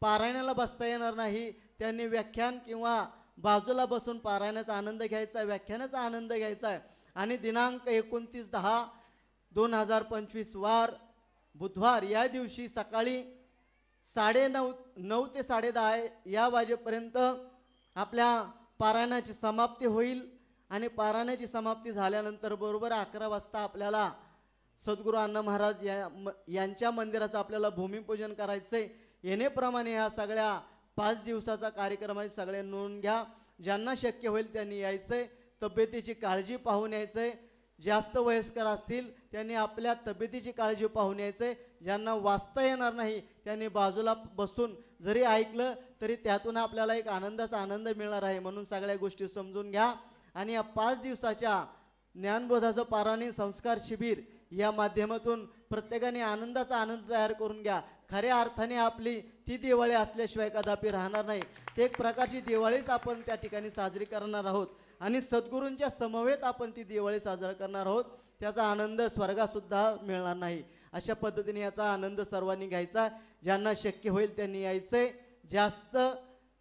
पारायणाला बसता येणार नाही त्यांनी व्याख्यान किंवा बाजूला बसून पारायणाचा आनंद घ्यायचा, व्याख्यानाचा आनंद घ्यायचा आहे. आणि दिनांक 29/10/2025 वार बुधवार या दिवशी सकाळी 9:30 ते 10:30 या वाजेपर्यंत आपल्या पारायणाची समाप्ती होईल. आणि पारायणाची समाप्ती झाल्यानंतर बरोबर 11 वाजता आपल्याला सद्गुरू अण्णा महाराज यांच्या मंदिराचं आपल्याला भूमिपूजन करायचंय. येणेप्रमाणे ह्या सगळ्या 5 दिवसाचा कार्यक्रमाची सगळे नोंद घ्या. ज्यांना शक्य होईल त्यांनी यायचंय, तब्येतीची काळजी पाहून यायचंय. जास्त वयस्कर असतील त्यांनी आपल्या तब्येतीची काळजी पाहून यायचंय. ज्यांना वाचता येणार नाही त्यांनी बाजूला बसून जरी ऐकलं तरी त्यातून आपल्याला एक आनंदाचा आनंद मिळणार आहे, म्हणून सगळ्या गोष्टी समजून घ्या. आणि या 5 दिवसाच्या ज्ञानबोधाचं पारायण संस्कार शिबिर या माध्यमातून प्रत्येकाने आनंदाचा आनंद तयार करून घ्या. खऱ्या अर्थाने आपली ती दिवाळी असल्याशिवाय कदापि राहणार नाही. ते एक प्रकारची दिवाळीच आपण त्या ठिकाणी साजरी करणार आहोत आणि सद्गुरूंच्या समवेत आपण ती दिवाळी साजरा करणार आहोत. त्याचा आनंद स्वर्गासुद्धा मिळणार नाही. अशा पद्धतीने याचा आनंद सर्वांनी घ्यायचा. ज्यांना शक्य होईल त्यांनी यायचंय. जास्त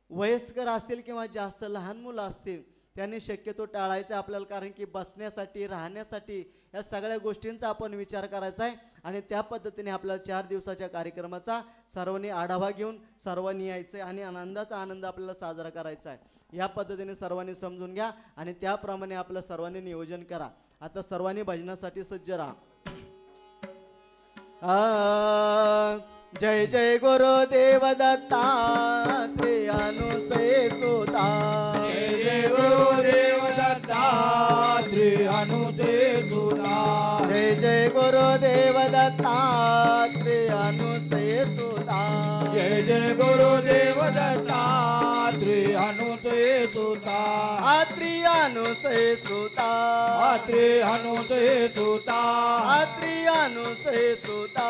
वयस्कर असतील किंवा जास्त लहान मुलं असतील त्यांनी शक्यतो टाळायचं आपल्याला, कारण की बसण्यासाठी राहण्यासाठी या सगळ्या गोष्टींचा आपण विचार करायचा आहे. आणि त्या पद्धतीने आपल्याला 4 दिवसाच्या कार्यक्रमाचा सर्वांनी आढावा घेऊन सर्वांनी यायचं आहे आणि आनंदाचा आनंद आपल्याला साजरा करायचा आहे. या पद्धतीने सर्वांनी समजून घ्या आणि त्याप्रमाणे आपलं सर्वांनी नियोजन करा. आता सर्वांनी भजनासाठी सज्ज राहा. जय जय गुरुदेव दत्तात्रेय अनुसय सुता. जय जय गुरुदेव दत्तात्रेय अनुसय सुता. जय जय गुरुदेव दत्तात्रेय अनुसय सुता. जय जय गुरुदेव दत्तात्रेय अनुसय सुता. आत्री अनुसय सुता. आत्रे अनुसय सुता. आत्री अनुसय सुता.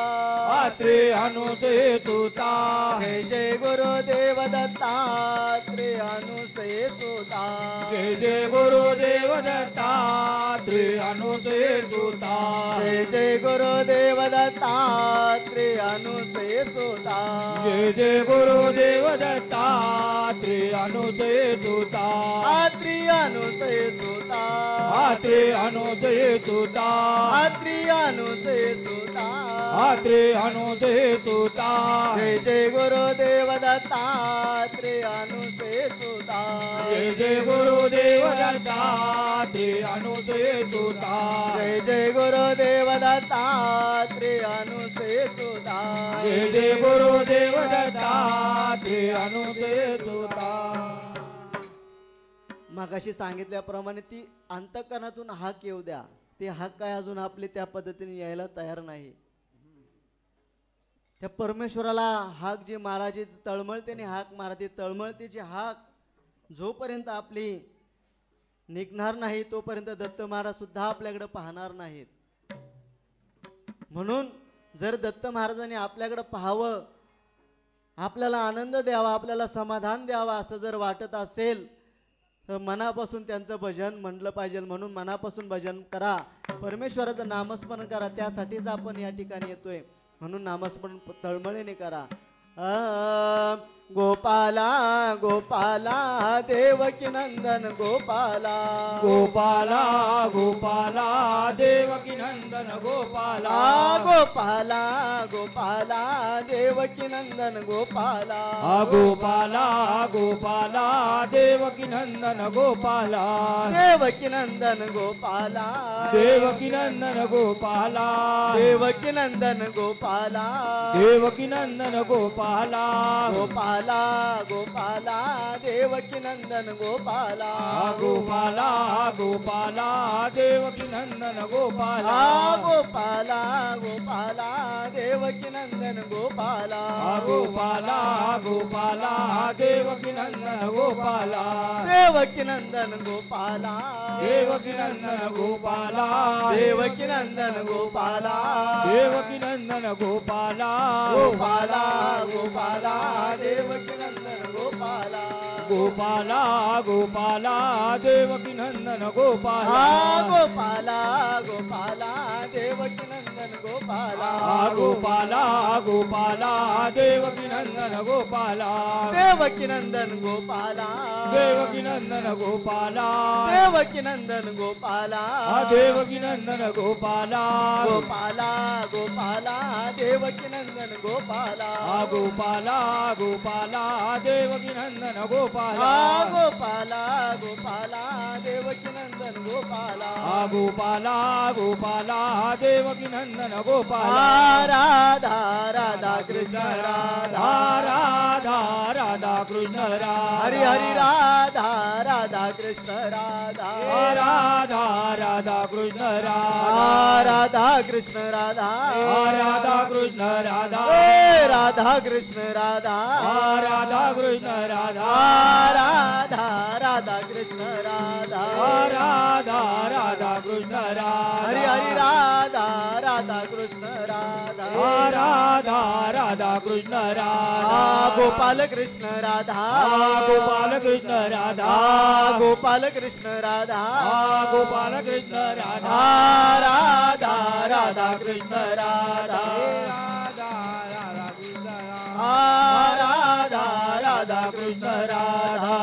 आत्रे अनुसय सुता. जय जय गुरुदेव दत्तात्रेय अनुसय सुता. जय जय गुरुदेव दत्तात्रेय अनुसय सुता. जय जय गुरुदेव दत्तात्रेय अनुसय सुता. जय जय गुरुदेव दत्तात्रेय अनुसय सुता. आत्री अनुसय सुता. आत्रे अनुसय सुता. आत्री अनुसय सुता. आत्रे अनुसय सुता. जय जय गुरुदेव दत्तात्रेय अनुसय सुता. जय जय गुरुदेव दत्तात्रेय अनुसय सुता. जय जय गुरुदेव दत्तात्रेय अनुसय सुता. जय जय गुरुदेव दत्तात्रेय अनुसय सुता. मगाशी सांगितल्याप्रमाणे ती अंतःकरणातून हाक येऊ द्या. ते हाक काय अजून आपले त्या पद्धतीने यायला तयार नाही. त्या परमेश्वराला हाक जी मारायची तळमळतेने हाक मारायची, तळमळतेची हाक जोपर्यंत आपली निघणार नाही तोपर्यंत दत्त महाराज सुद्धा आपल्याकडे पाहणार नाहीत. म्हणून जर दत्त महाराजांनी आपल्याकडे पाहावं, आपल्याला आनंद द्यावा, आपल्याला समाधान द्यावा असं जर वाटत असेल तर मनापासून त्यांचं भजन म्हणलं पाहिजे. म्हणून मनापासून भजन करा, परमेश्वराचं नामस्मरण करा. त्यासाठीच आपण या ठिकाणी येतोय. म्हणून नामस्मरण तळमळीने करा. गोपाला गोपाला देवकी नंदन गोपाला गोपाला गोपाला देवकी नंदन गोपाला गोपाला गोपाला देवकी नंदन गोपाला गोपाला गोपाला देवकी नंदन गोपाला देवकी नंदन गोपाला देवकी नंदन गोपाला देवकी नंदन गोपाला देवकी नंदन गोपाला गोपाला गोपाला देवकी नंदन गोपाला गोपाला गोपाला देवकी नंदन गोपाला गोपाला गोपाला देवकी नंदन गोपाला गोपाला गोपाला देवकी नंदन गोपाला देवकी नंदन गोपाला देवकी नंदन गोपाला देवकी नंदन गोपाला देवकी नंदन गोपाला गोपाला गोपाला देवकी नंदन गोपाला गोपाला गोपाला देवकी नंदन गोपाला गोपाला गोपाला देवकी नंदन गोपाला गोपाला गोपाला देवकी नंदन गोपाला देवकी नंदन गोपाला देवकी नंदन गोपाला देवकी नंदन गोपाला देवकी नंदन गोपाला गोपाला गोपाला देवकी नंदन गोपाला गोपाला गोपाला देवकी नंदन गोपाला गोपाला गोपाला देवकी नंदन गोपाला गोपाला गोपाला देवकी नंदन गोपाला राधा राधा कृष्ण राधा राधा राधा कृष्ण राधा हरी हरी राधा राधा कृष्ण राधा राधा राधा कृष्ण राधा राधा कृष्ण राधा राधा कृष्ण राधा राधा कृष्ण राधा राधा कृष्ण राधा राधा राधा कृष्ण राधा राधा राधा कृष्ण राधा हरी हरी राधा राधा कृष्ण राधा राधा राधा कृष्ण राधा गोपाल कृष्ण राधा गोपाल कृष्ण राधा गोपाल कृष्ण राधा गोपाल कृष्ण राधा राधा राधा कृष्ण राधा राधा राधा कृष्ण राधा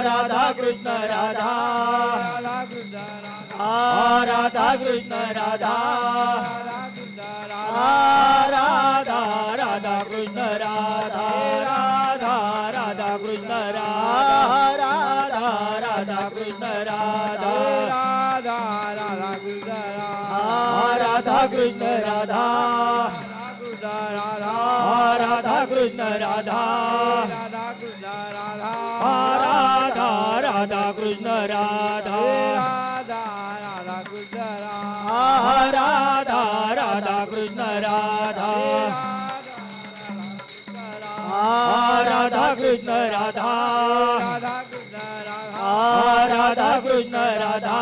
राधा कृष्ण राधा राधा कृष्ण राधा राधा राधा कृष्ण राधा राधा राधा कृष्ण राधा राधा राधा कृष्ण राधा राधा कृष्ण राधा राधा कृष्ण राधा राधा राधा कृष्ण राधा राधा राधा कृष्ण राधा राधा कृष्ण राधा राधा कृष्ण राधा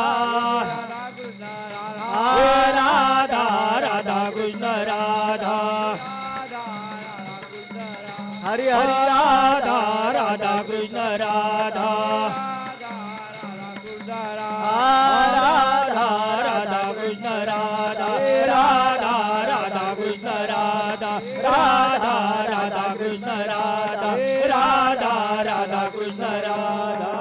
राधा राधा कृष्ण राधा हरि हरि राधा राधा कृष्ण राधा राधा राधा कृष्ण राधा राधा राधा कृष्ण राधा राधा राधा कृष्ण राधा राधा राधा कृष्ण राधा.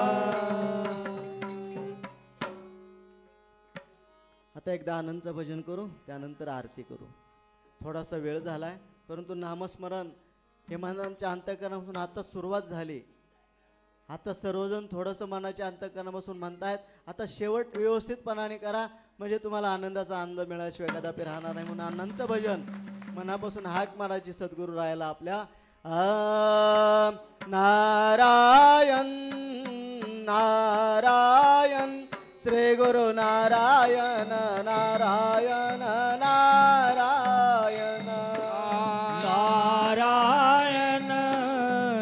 आता एकदा आनंदचं भजन करू, त्यानंतर आरती करू. थोडासा वेळ झालाय, परंतु नामस्मरण हे मनाच्या अंतःकरणापासून आता सुरुवात झाली. आता सर्वजण थोडंसं मनाच्या अंतःकरणापासून म्हणतायत. आता शेवट व्यवस्थितपणाने करा, म्हणजे तुम्हाला आनंदाचा आनंद मिळाल्याशिवाय कदापि राहणार नाही. म्हणून आनंदचं भजन मनापासून हाक मारायची सद्गुरू राहायला आपल्या. नारायण नारायण श्री गुरु नारायण नारायण नारायण नारायण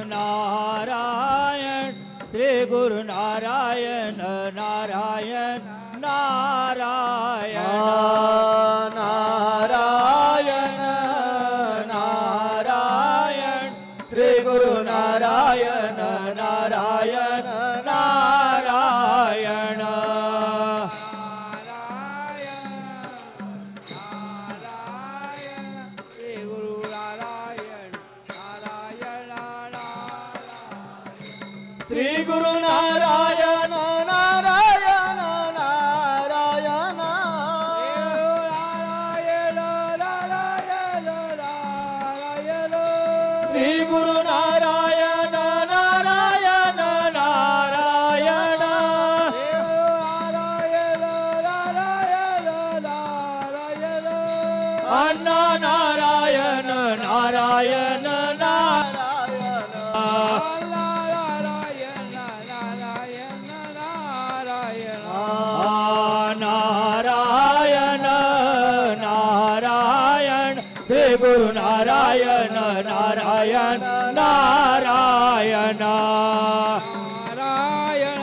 नारायण श्री गुरु नारायण नारायण नारायण नारायण नारायण श्री गुरु नारायण नारायण नारायण श्री गुरु नारायण श्री गुरु नारायण नारायण नारायण श्री गुरु नारायण नारायण नारायण अण्णा नारायण नारायण नारायण नारायण श्री गुरु नारायण नारायण नारायण नारायण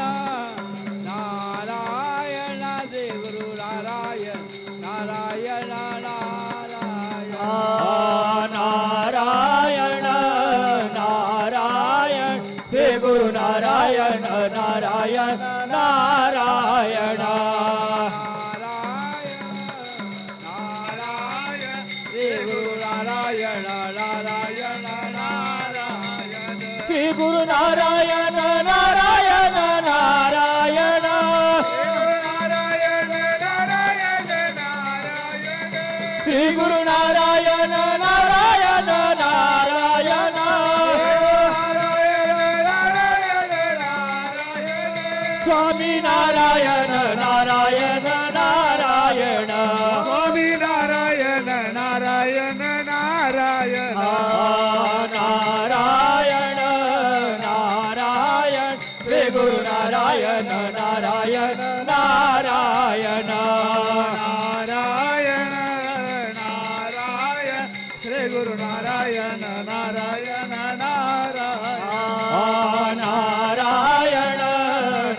नारायण श्री गुरु नारायण नारायण नारायण नारायण श्री गुरु नारायण नारायण नारायण श्री गुरु नारायण नारायण नारायण श्री गुरु नारायण नारायण नारायण स्वामी नारायण नारायण नारायण स्वामी नारायण नारायण नारायण नारायण नारायण श्री गुरु नारायण नारायण नारायण नारायण नारायण श्री गुरु नारायण नारायण नारायण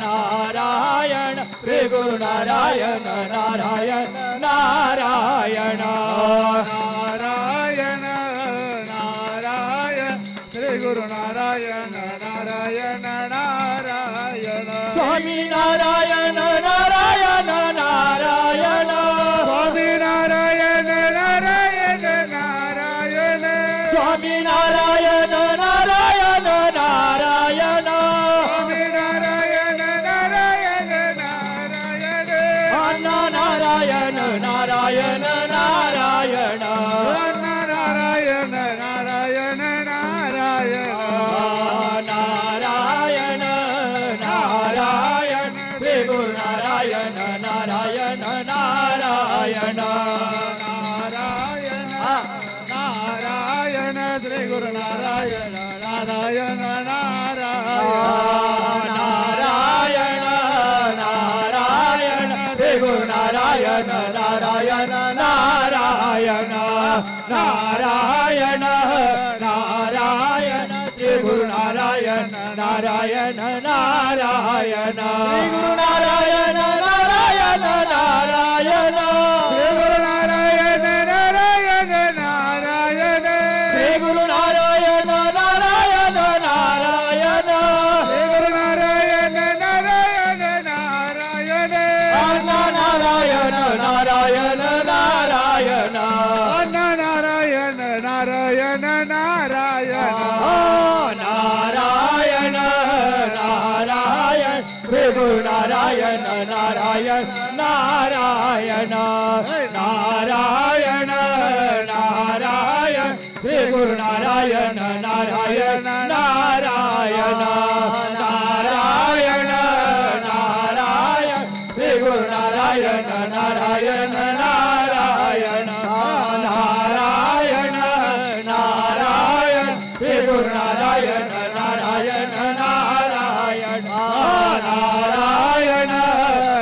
नारायण श्री गुरु नारायण नारायण नारायण नारायण नारायण श्री गुरु नारायण नारायण नारायण स्वामी नारायण नारायण नारायण स्वामी नारायण नारायण नारायण स्वामी नारायण नारायण नारायण स्वामी नारायण नारायण नारायण अण्णा नारायण नारायण नारायण नारायण नारायण नारायण नारायण नारायण श्री गुरु नारायण नारायण नारायण नारायण नारायण श्री गुरु नारायण नारायण नारायण नारायण श्री गुरु नारायण नारायण नारायण नारायण नारायण श्री गुरु नारायण नारायण नारायण श्री गुरु नारायण नारायण नारायण श्री गुरु नारायण नारायण नारायण श्री गुरु नारायण नारायण नारायण श्री गुरु नारायण नारायण नारायण अण्णा नारायण नारायण नारायण अण्णा नारायण नारायण नारायण नारायण नारायण श्री गुरु नारायण नारायण नारायण नारायण नारायण श्री गुरु नारायण नारायण नारायण नारायण नारायण श्री गुरु नारायण नारायण नारायण नारायण नारायण श्री गुरु नारायण नारायण नारायण नारायण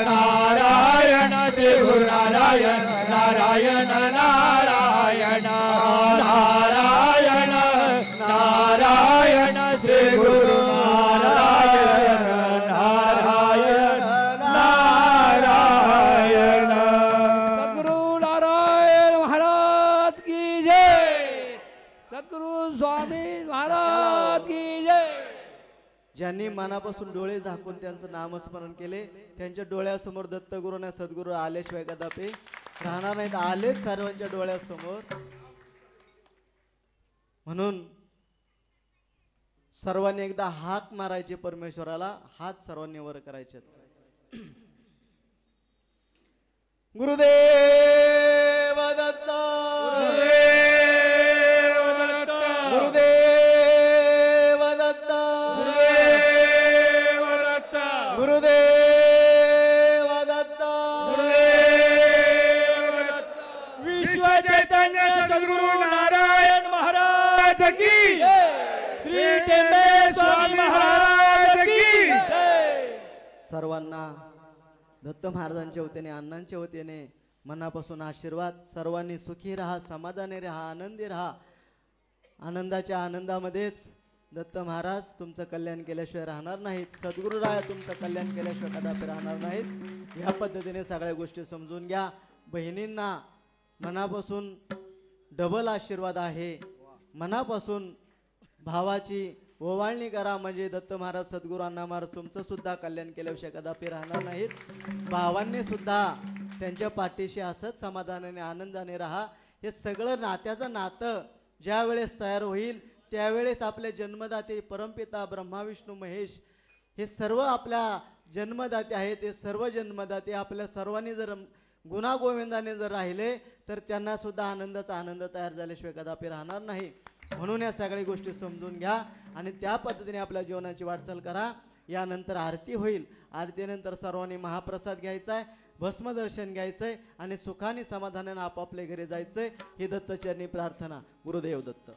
नारायण श्री गुरु नारायण नारायण नारायण नारायण नारायण श्री गुरु नारायण नारायण नारायण सद्गुरु नारायण महाराज की जय सद्गुरु स्वामी महाराज की जय ज्यांनी मनापासून डोळे झाकून त्यांचं नामस्मरण केले त्यांच्या डोळ्यासमोर दत्तगुरु आणि सद्गुरु आल्याशिवाय कदापि राहणार नाहीत. आलेच सर्वांच्या डोळ्यासमोर. म्हणून सर्वांनी एकदा हाक मारायचे परमेश्वराला, हात सर्वांनी वर करायचे. गुरुदेव दत्त, गुरुदेव दत्त, गुरुदेव दत्त, विश्व चैतन्य सद्गुरु नारायण महाराज की, श्री टेंबे स्वामी महाराज की. सर्वांना दत्त महाराजांच्या वतीने, अण्णांच्या वतीने मनापासून आशीर्वाद. सर्वांनी सुखी राहा, समाधानी राहा, आनंदी राहा. आनंदाच्या आनंदामध्येच दत्त महाराज तुमचं कल्याण केल्याशिवाय राहणार नाहीत. सद्गुरुराय तुमचं कल्याण केल्याशिवाय कदापि राहणार नाहीत. ह्या पद्धतीने सगळ्या गोष्टी समजून घ्या. बहिणींना मनापासून डबल आशीर्वाद आहे. मनापासून भावाची ओवाळणी करा, म्हणजे दत्त महाराज, सद्गुरू अण्णा महाराज तुमचं सुद्धा कल्याण केल्याशिवाय कदापि राहणार नाहीत. भावांनी सुद्धा त्यांच्या पाठीशी असंच समाधानाने आनंदाने राहा. हे सगळं नात्याचं नातं ज्या वेळेस तयार होईल त्यावेळेस आपले जन्मदाते परमपिता ब्रह्मा विष्णू महेश हे सर्व आपल्या जन्मदाते आहेत. हे सर्व जन्मदाते आपल्या सर्वांनी जर गुणागोविंदाने जर राहिले तर त्यांना सुद्धा आनंदाचा आनंद तयार झाल्याशिवाय कदापि राहणार नाही. म्हणून या सगळ्या गोष्टी समजून घ्या आणि त्या पद्धतीने आपल्या जीवनाची वाटचाल करा. यानंतर आरती होईल. आरतीनंतर सर्वांनी महाप्रसाद घ्यायचा आहे, भस्मदर्शन घ्यायचं आहे आणि सुखाने समाधानाने आपापल्या घरी जायचंय. ही दत्तचरणी प्रार्थना. गुरुदेव दत्त.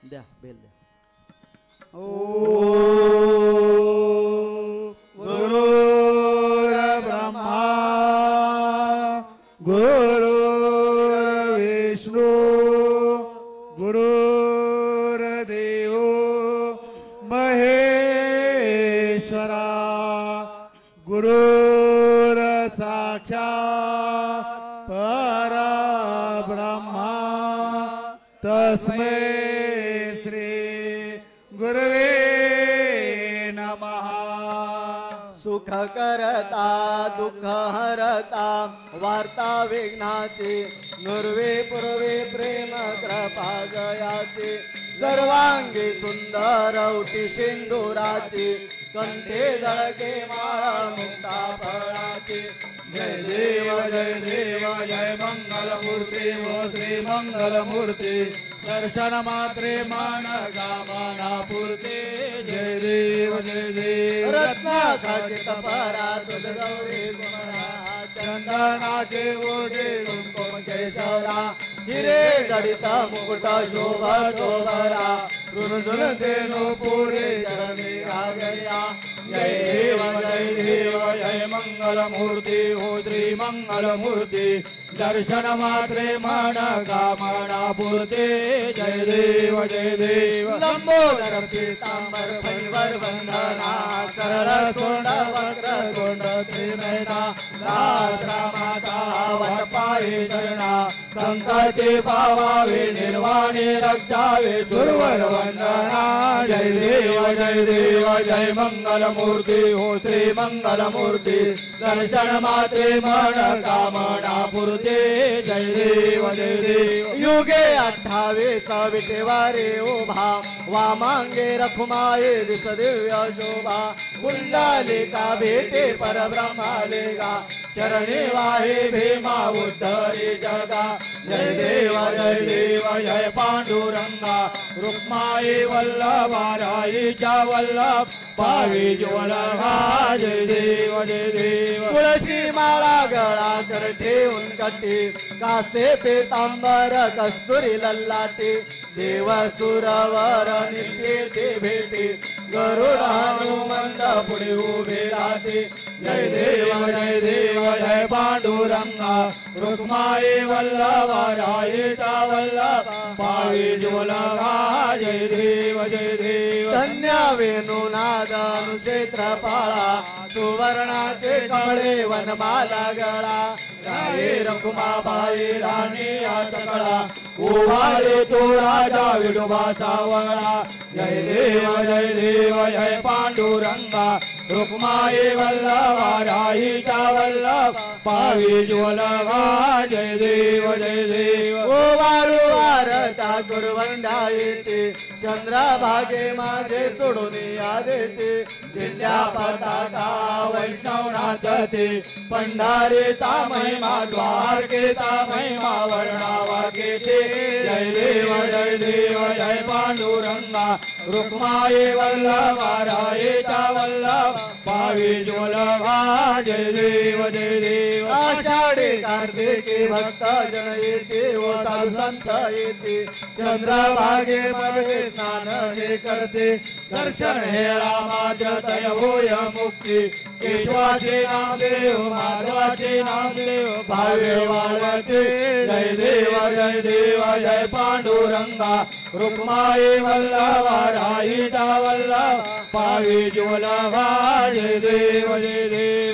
द्या बेल द्या. गुरुर ब्रह्मा गुरुर विष्णू गुरुर्देव महेश्वरा गुरुर साक्षात् परब्रह्मा तस्मै सुख करता दुःख हरता वार्ता विघ्नाची नुर्वे पूर्वे प्रेम कृपा जयाची सर्वांगी सुंदर उटी सिंदुराची कंठे जळके माळा मुक्ता फळाची. जय देव जय देव जय मंगल मूर्ती वो श्री मंगल मूर्ती दर्शन मात्रे मान कामना पूर्ती. जय देव जय देव रत्नाखचित परा तुझ गौरी गुणा चंदनाचे ओढे कुंकुम केशरा हिरे जडित मुकुट शोभ शोभरा रुणझुन तेनो पुरे चरणी गागया. जय देव जय मंगल मूर्ती हो श्री मंगल मूर्ती दर्शन मात्रे मन कामना पूर्ती. जय देव जय देव. लंबोदर पीतांबर फैवर वंदना सरळ सोंड वक्र तोंड त्रिनयना लाज रामाचा वर पाये चरणा संकटे पावावे निर्वाणे रक्षावे सुरवर वंदना. जय देव जय मंगल मूर्ती हो श्री मंगल मूर्ती दर्शन मात्रे मन कामना पूर्ती. जय देव जय देव. युगे 28 विटेवारे उभा वामांगे रखुमाये दिस दिव्य शोभा कुंडलिका भेटे परब्रह्मालेगा चरणी वाहे भीमा उद्धरे जगा. जय देव जय पांडुरंगा रुक्माई वल्लभा राईच्या वल्लभ पावी ज्वलगा. जय देव जय देव. तुळशी माळा गळा कर ठेवून कटी कासे पेतांबर कस्तुरी लल्लाटी देव सुरवर नित्ये ते भेटी गरुड हनुमंत पुढे उभे राहते. जय देव जय पांडुरंगा रुक्माई वल्लभा राईचा वल्लभ पावी ज्वलगा. जय देव जय देव. धन्य वेणुनाद अनुक्षेत्र पाळा सुवर्णाचे कमळे वनमाला गळा राये रखुमाबाई राणी या सकळा उभारे तो राजा विठोबा सावळा जय देव जय पांडुरंगा रुक्माई वल्लभा राहीचा वल्लभ पावी ज्वलगा जय देव ओ वाळू वारता गुरवंडा येते चंद्रभागे माझे सोडून या देते दिल्या पताका वैष्णव नाचते पंढारीचा महिमा द्वारकेचा महिमा वर्णावा घेते जय देव जय पांडुरंगा रुक्माई वल्लभा राहीचा वल्लभ पावी ज्वलगा जय देव आषाढी कार्तिकी भक्त जन येते व साधू संत येते चंद्रभागे मध्ये स्नान हे करते दर्शन हेळा मात्र तय होय मुक्ती केशवाचे नामदेव माधवाचे नामदेव भावे वाळते जय देव जय पांडुरंगा रुक्माई वल्लभा राहीचा वल्लभ पावी ज्वलगा जय देव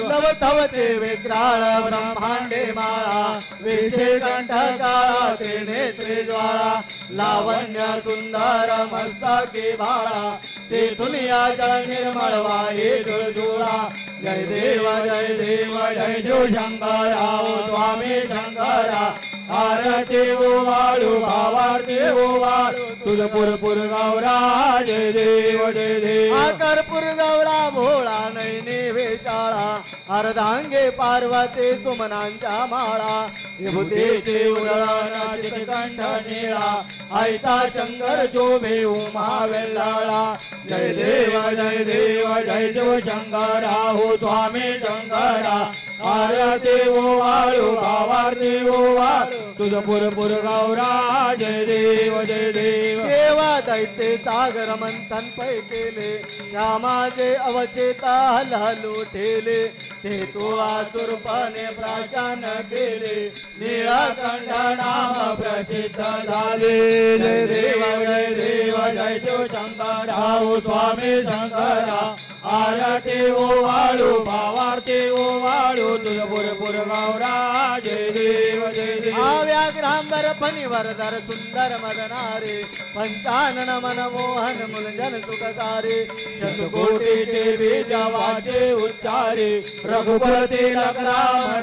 नवतवते विक्राळ ब्रह्मांडे माळा विषे कंठ काळा ते नेत्रे ज्वाळा लावण्य सुंदर मस्तकी बाळा ते दुनिया जळ निर्मळ वाहे जुळजुळा जय देव जय शिवशंकरा स्वामी शंकरा आरती ओवाळू भावारती ओवाळू तुझपुरपुर गौरा जय देव कर्पूर गौरा भोळा नैनी वेशाळा अर्धांगे पार्वती सुमनांच्या माळा विभूतीचे उरळा कंठ निळा ऐसा शंकर शोभे उमा वेल्लाळा जय देव जय शिवशंकरा हो स्वामी शंकरा आरती ओवाळू भावारती ओवाळू तुझपुरपुर गौरा जय देव देवा दैत्य सागर मंथन पै केले श्यामाचे अवचेता हलहलू ठेले ते तो आसुरपणे प्राशान केले निळकंठ नाम प्रसिद्ध झाले जय देव जय शिवशंकरा हो स्वामी शंकरा आरती ओवाळू भावारती ओवाळू तुझपुरपुर गौरा जय देव व्याघ्रांबर फणीवर धर सुंदर मदनारे पंचानन मनमोहन मुलजन सुखकारी शतकोटीचे बीज वाचे उच्चारे रघुपती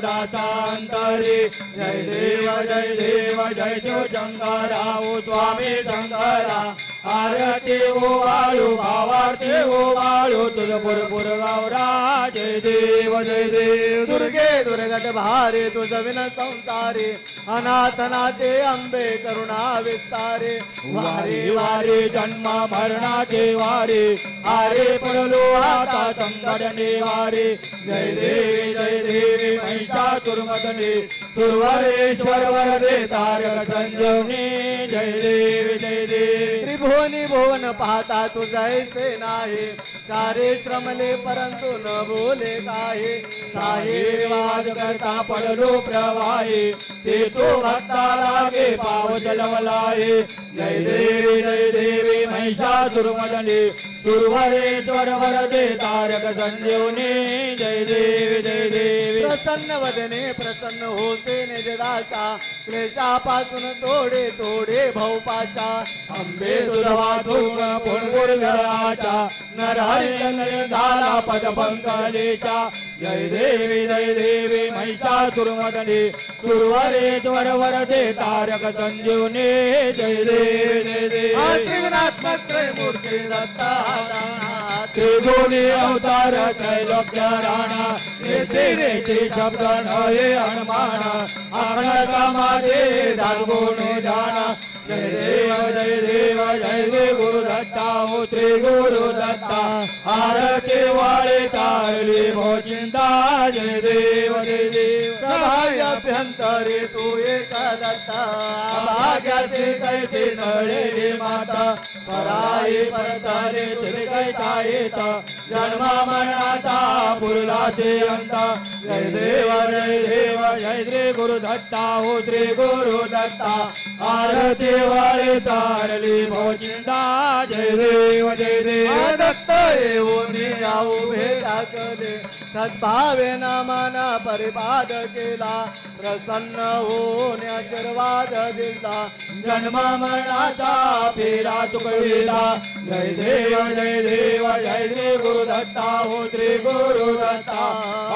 रामदासांतरे जय देव जय शिवशंकरा ओ स्वामी शंकरा आरती ओवाळू भावारती ओवाळू तुझपुरपुर गौरा जय देव दुर्गे दुर्गट भारे तुझ विन संसारे अनाथनाथे अंबे करुणा विस्तारे वारे वारे जन्म मरणाचे वारे आरे पडलो आता संकट निवारे जय देवी महिषासुरमर्दिनी सुरवरेश्वर वरदे तारक संजीवनी जय देवी त्रिभुवनी भुवन पाहता तू जैसे नाही सारे श्रमले परंतु न बोले काहे साहेवाद करता पडलो प्रवाहे ते तो भक्ता लागे पाव जलवलाहे जय देवी महिषासुरमर्दिनी सुरवरेश्वर वरदे तारक संजीवनी जय देवी प्रसन्न वदने प्रसन्न होसे निजदाचा क्लेशापासून तोडे तोडे भवपाशा अंबे तुझा वाचून पुनपुर घराचा नरहरी झाला पद पंकलेचा जय देवी महिषासुरमर्दिनी सुरवरेश्वर वरदे तारक संजीवनी जय देवी त्रिगुणात्मक त्रयमूर्ती दत्ता त्रिगुणी अवतार त्रैलोक्य राणा नेते शब्द नये हनुमान अखंड माझे दागुण जाना जय देव जय गुरु दत्ता हो श्री गुरु दत्ता आरती वाळे तारली भोजिंदा जय देव सभाग्याभ्यंतरे तू एक दत्ता भाग्याचे कैसे नळे माता पराई परताले तुझे कैसा येत जन्म मरणाचा पुरलाचे अंत जय देव जय श्री गुरु दत्ता हो श्री गुरु दत्ता आरती वाळे तारली भोजिंदा जय देव दत्त येऊनी उभे टाकले सद्भावे नामाना परिपाद केला प्रसन्न होऊन आशीर्वाद दिला जन्म मरणाचा फेरा चुकविला जय देव जय श्री गुरुदत्ता हो श्री गुरुदत्ता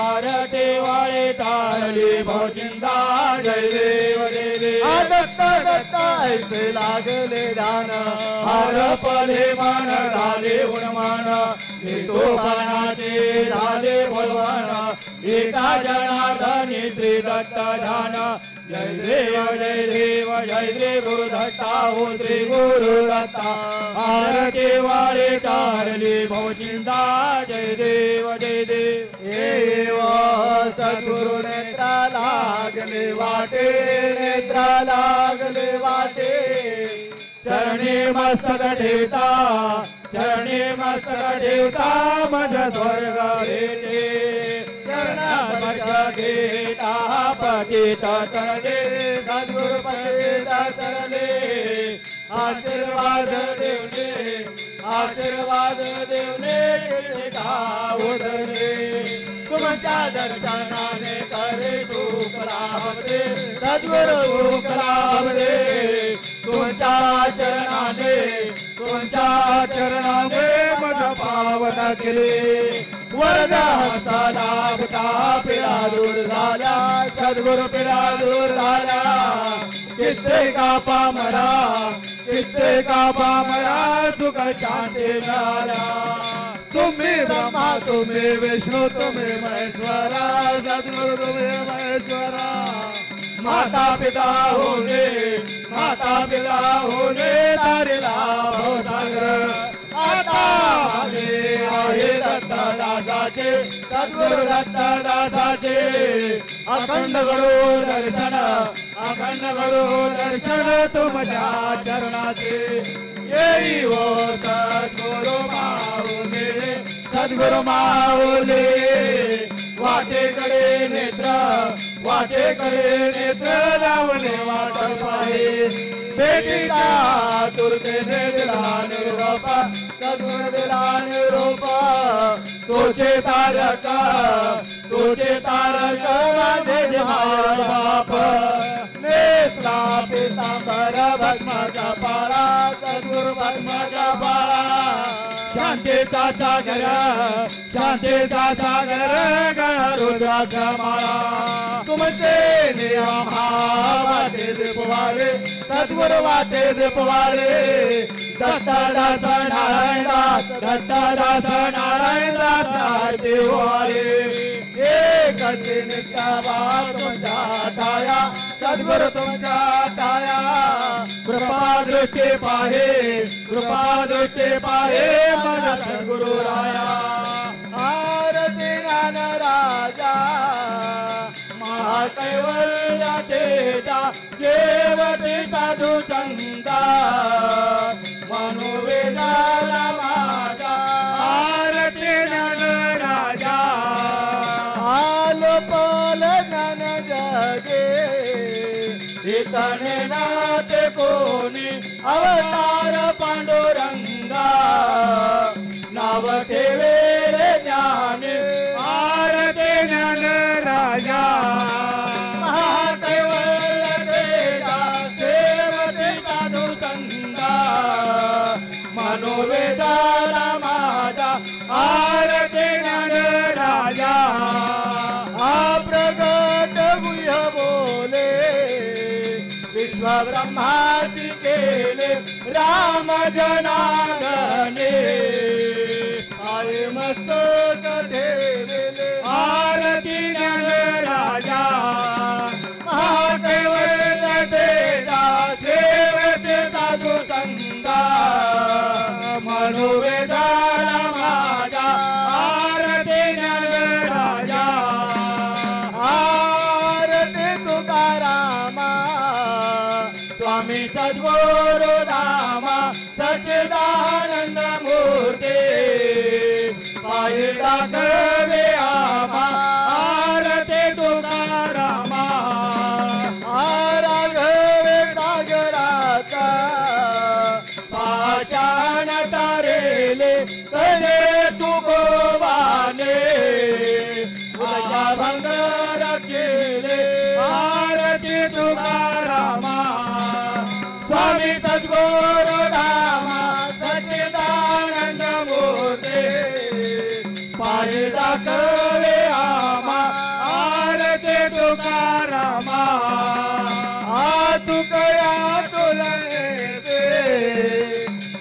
आरते वाळे तारली भवचिंता जय देव दत्ता दत्ता ऐसे लागले ध्यान हरपले मन झाले गुणमान नितोपणाचे झाले बलवान एका जनार्दनी श्री दत्त ध्यान जय देव जय श्री गुरुदत्ता हो श्री गुरुदत्ता आरती वाळे तारली भवचिंता जय देव देव सद्गुरु नेत्रा लागले वाटे नेत्रा लागले वाटे चरणी मस्तक ठेवता चरणी मस्तक ठेवता माझा स्वर्ग भेटे चरणास्पर्श घेता पतित तरले सद्गुरु पतित तरले आशीर्वाद देवने उतरले तुमच्या दर्शनाने करे सुख लाभते सद्गुरु सुख लाभले तुमच्या चरणाने मज पावन केले वरदा हस्ता लाभता पिढा दूर झाला सद्गुरु पिढा दूर झाला कित्येका पामरा सुख शांती मिळाला तुम्ही ब्रह्मा तुम्ही विष्णू तुम्ही महेश्वरा सद्गुरु तुम्ही महेश्वरा माता पिता होणे तारेला भवसागर आता आहे दत्तदासाचे सद्गुरु दत्तदासाचे अखंड गडो दर्शन तुमच्या चरणाचे येई हो सद्गुरु माऊली वाटेकडे नेत्र लावले वाट पाहे भेटीला दुर्गेने दिला निरोप सद्गुरु दिला निरोप तोचे तारक माझे बाप नेसला पितांबर भस्माचा पाळा सद्गुरु भस्माचा पाळा शांतीचा सागर गळा रुद्राचा माळा तुमचे नियम वाटे दीपवाळे सद्गुरु वाटे दीपवाळे दत्तदास नारायणदास आरती वाळे एकच नित्यावा तुमच्या टाया सद्गुरु तुमच्या टाया कृपा दृष्टी पाहे मन सद्गुरु राया आरती ज्ञान राजा महाकैवल्य देता जेवती साधू संता मनोवेदाला माझा आरती ज्ञान राजा आलोपल ज्ञान जगे इतने नाते कोणी अवतार पांडुरंगा नाव ठेवेले ज्ञाने आरती ज्ञान राजा महाकैवल्य देता सेवते साधू संगा मनोवेदाला माझा आरती ज्ञान राजा प्रगट गुह्य बोले विश्व ब्रह्मासी केले राम जनार्दने आय मस्तक ठेवले आरती ज्ञान राजा महाकैवल्य देता सेवते साधू संगा मनोवेदाला माझा आरती ज्ञान राजा आरती तुकारामा स्वामी सद्गुरु रामा सच्चिदानंद मूर्ती पायी दाखवे आम्हा आरती तुकारामा राघवे सागराचा पाषाण तारेले कसे तुकोबाने भंग रक्षिले आरती तुकारामा स्वामी सद्गुरु धामा सच्चिदानंद मूर्ती पायी दाखवे आमा आरती तुकारामा तुकया तुलने से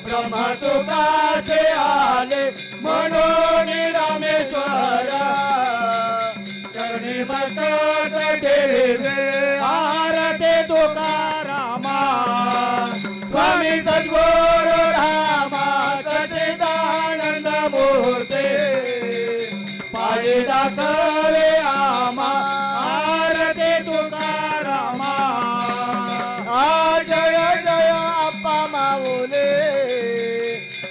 ब्रह्मा तुकाचे आले म्हणून रामेश्वर चरणी मस्तक ठेवे आरती तुकारामा स्वामी सद्गुरु धामा सच्चिदानंद मूर्ती पायी दाखवे आमा आरती तुकारामा जय जय अप्पा माऊले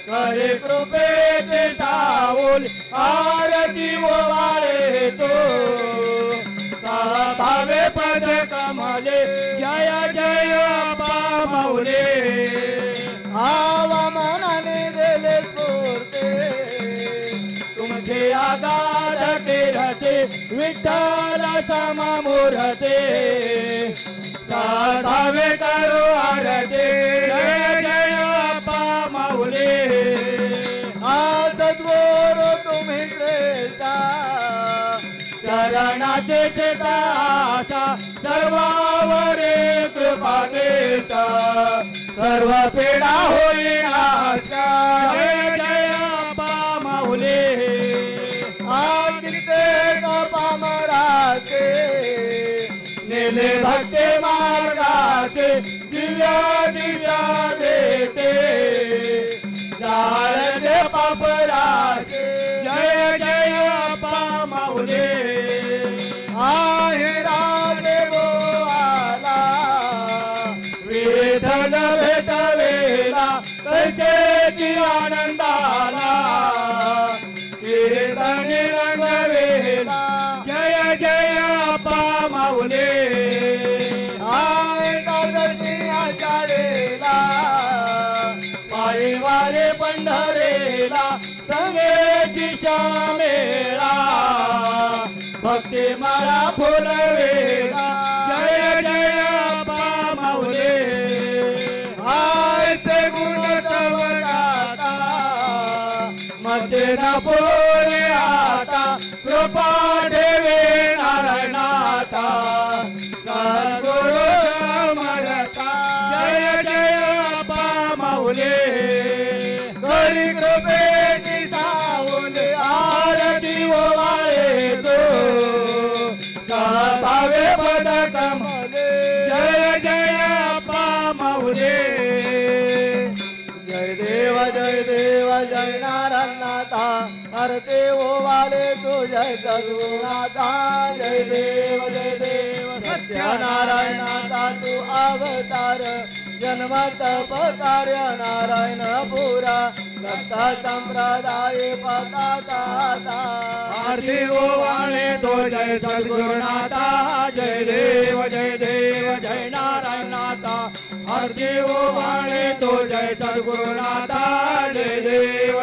करे कृपेचे साऊल आरती ओवाळे तो भावे पद कमले जय जय अप्पा माऊले मनाने दिले स्फूर्ते तुमचे आगाध केरते विठ्ठल समा मूर्ते साधावे करो आरती जय जय अप्पा माऊली सद्गुरु तुम्ही श्रेष्ठा चरणाचे चेता आशा सर्वावरे कृपा देता सर्व पीडा होई आशा जय जय अप्पा माऊली पामराचे नेले भक्ती मार्गाचे दिव्या दिव्या देते जाळते पापराचे जय जय अप्पा माऊली आहे राजे बोला विठ्ठल भेटवेला कैसेची आनंदाला कीर्तनी रंगवेला जय जय अप्पा माऊली आषाढेला पायी वारे पंढरेला संगे श्यामेला भक्ती माळा फुलवेला जय जय अप्पा माऊली आयसे गुण तव गाता मध्ये ना पोरे आता कृपा ठेवे नारायणाता सद्गुरु समरता जय जय अप्पा माऊली घरी कृपेची साऊल आरती ओवाळे तो भावे पद कमले जय जय अप्पा माऊली जय देव जय नारायणनाथा आरती ओवाळे तो जय सद्गुरुनाथा जय देव सत्यनारायणाचा तू अवतार जन्मत कार्य नारायण पुरा दत्ता संप्रदाय पताका आरती ओवाळे तो जय सद्गुरुनाथा जय देव जय नारायणनाथा आरती ओवाळे तो जय सद्गुरुनाथा जय देव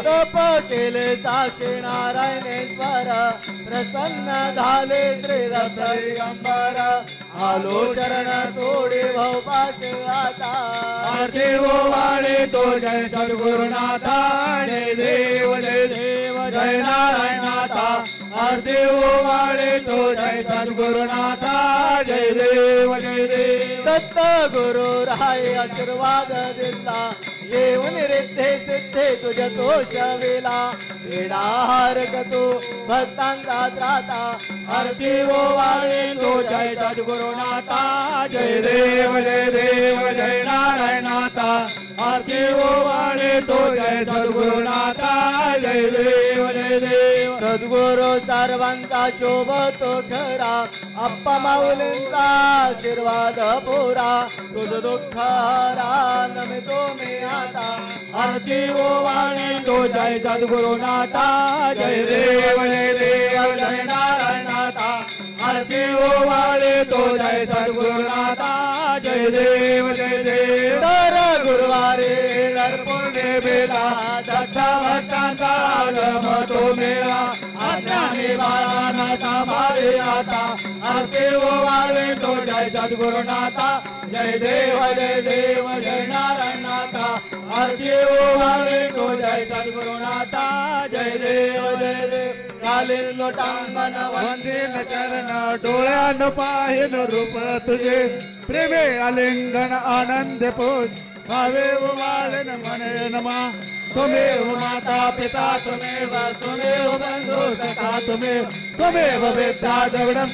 तप केले साक्षी नारायणेश्वर प्रसन्न झाले श्रीरथ दिगंबर आलो शरण तोडे भवपाश आता आरती ओवाळे तो जय सद्गुरुनाथा जय देव जय नारायणनाथा आरती ओवाळे तो जय सद्गुरुनाथा जय देव दत्त गुरु राय आशीर्वाद दिला येऊन रिद्धे सिद्धे तुझ तोष वेला वेडाहारक तू भक्तांचा त्राता आरती ओवाळे तो जय सद्गुरुनाथा जय देव जय नारायणनाथा आरती ओवाळे तो जय सद्गुरुनाथा जय देव सद्गुरु सर्वांचा शोभतो खरा अप्पा माऊलींचा आशीर्वाद पुरा तुझ दुःख नमितो मी आता आरती ओवाळे तो जय सद्गुरुनाथा जय देव जय नारायणनाथा आरती ओवाळे तो जय सद्गुरुनाथा जय देव दर गुरुवारी दर पौर्णिमेला दत्त भक्तांचा गमतो मेळा अज्ञानी बाळांना सांभाळे आता आरती ओवाळे तो जय सद्गुरुनाथा जय देव जय नारायण नाथा आरती उभारली तो जय सद्गुरुनाथा जय देव कालीन लोटांगण वंदीन चरण डोळ्यान पाहिन रूप तुझे प्रेमे आलिंगन आनंद पोज भावे उभारन मने नमा तुमेव माता पिता तुमेव बंधु सखा तुमेव विद्या जगदं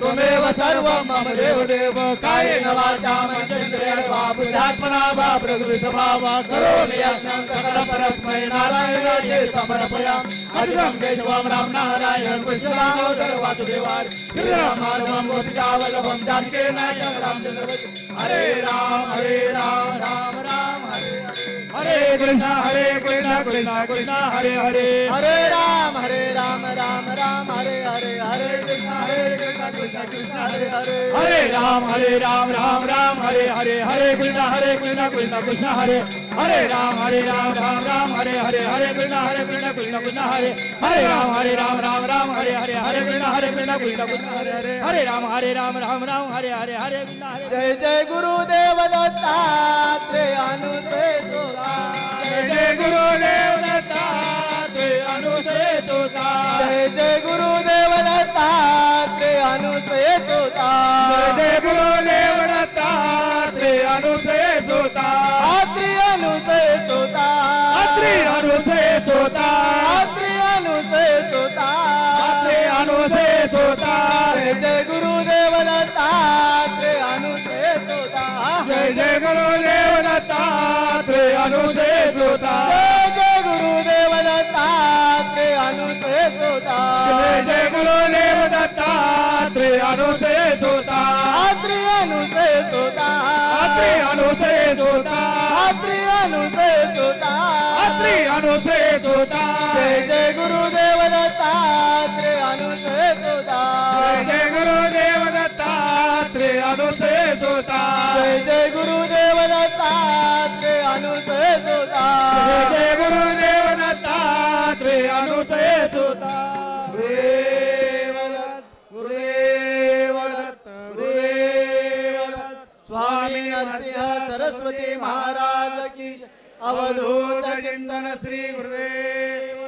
तुमेव सर्वं मम देव कायेन वाचा मनसेन्द्रियेण वा बुद्ध्यात्मना वा प्रकृति भावा करोमि यज्ञं सकल परस्मै नारायणाय समर्पयामि अजरं केशवं राम नारायण कृष्ण दामोदर वासुदेवाय गिरिराम माधवं गोपिकावल्लभं जानकी नायकं रामचंद्र हरे राम राम राम हरे कृष्ण कृष्ण कृष्ण हरे हरे राम राम हरे हरे हरे कृष्ण कृष्ण कृष्ण हरे हरे हरे राम राम हरे कृष्ण कृष्ण कृष्ण हरे राम राम हरे कृष्ण कृष्ण कृष्ण हरे राम हरे कृष्ण कृष्ण कृष्ण हरे राम हरे कृष्ण जय जय गुरुदेव दत्तात्रेय अनुसे जय गुरुदेव दत्तात्रेय अनुसे तुता जय जय गुरुदेव दत्तात्रेय अनुसे जय गुरुदेव दत्तात्रेय अनुसे तुता अत्रि अनुसे अनुसे तुता जय गुरुदेव दत्तात्रेय अनुसे जय गुरुदेव दत्तात्रेय अनुसे जय गुरुदेव दत्तात्रेय अनुसे जय गुरुदेव दत्तात्रेय अनुसे अत्रि अनुसे अनुसे अत्रि अनुसे अनुसे जय जय गुरुदेव दत्तात्रेय अनुसे जय गुरुदेव दत्तात्रेय अनुसे जय जय गुरुदेव दत्तात्रेय अनुसे जय गुरुदेव दत्तात्रेय अनुसे स्वामी नरसिंह सरस्वती महाराज की अवधूत चिंतन श्री गुरुदेव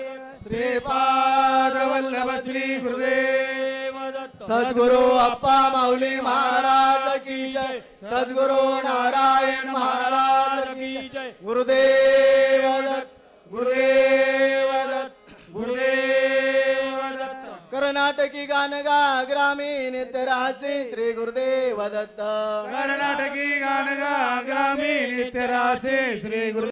श्रीपाद वल्लभ श्री गुरुदेव सद्गुरु अप्पा माऊली महाराज की जय सद्गुरु नारायण महाराज की जय गुरुदेव दत्त गुरुदेव दत्त गुरुदेव दत्त कर्नाटकी गानगा ग्रामीण नित्य राहसी श्री गुरुदेव दत्त कर्नाटकी गानगा ग्रामीण नित्य रासे श्री गुरु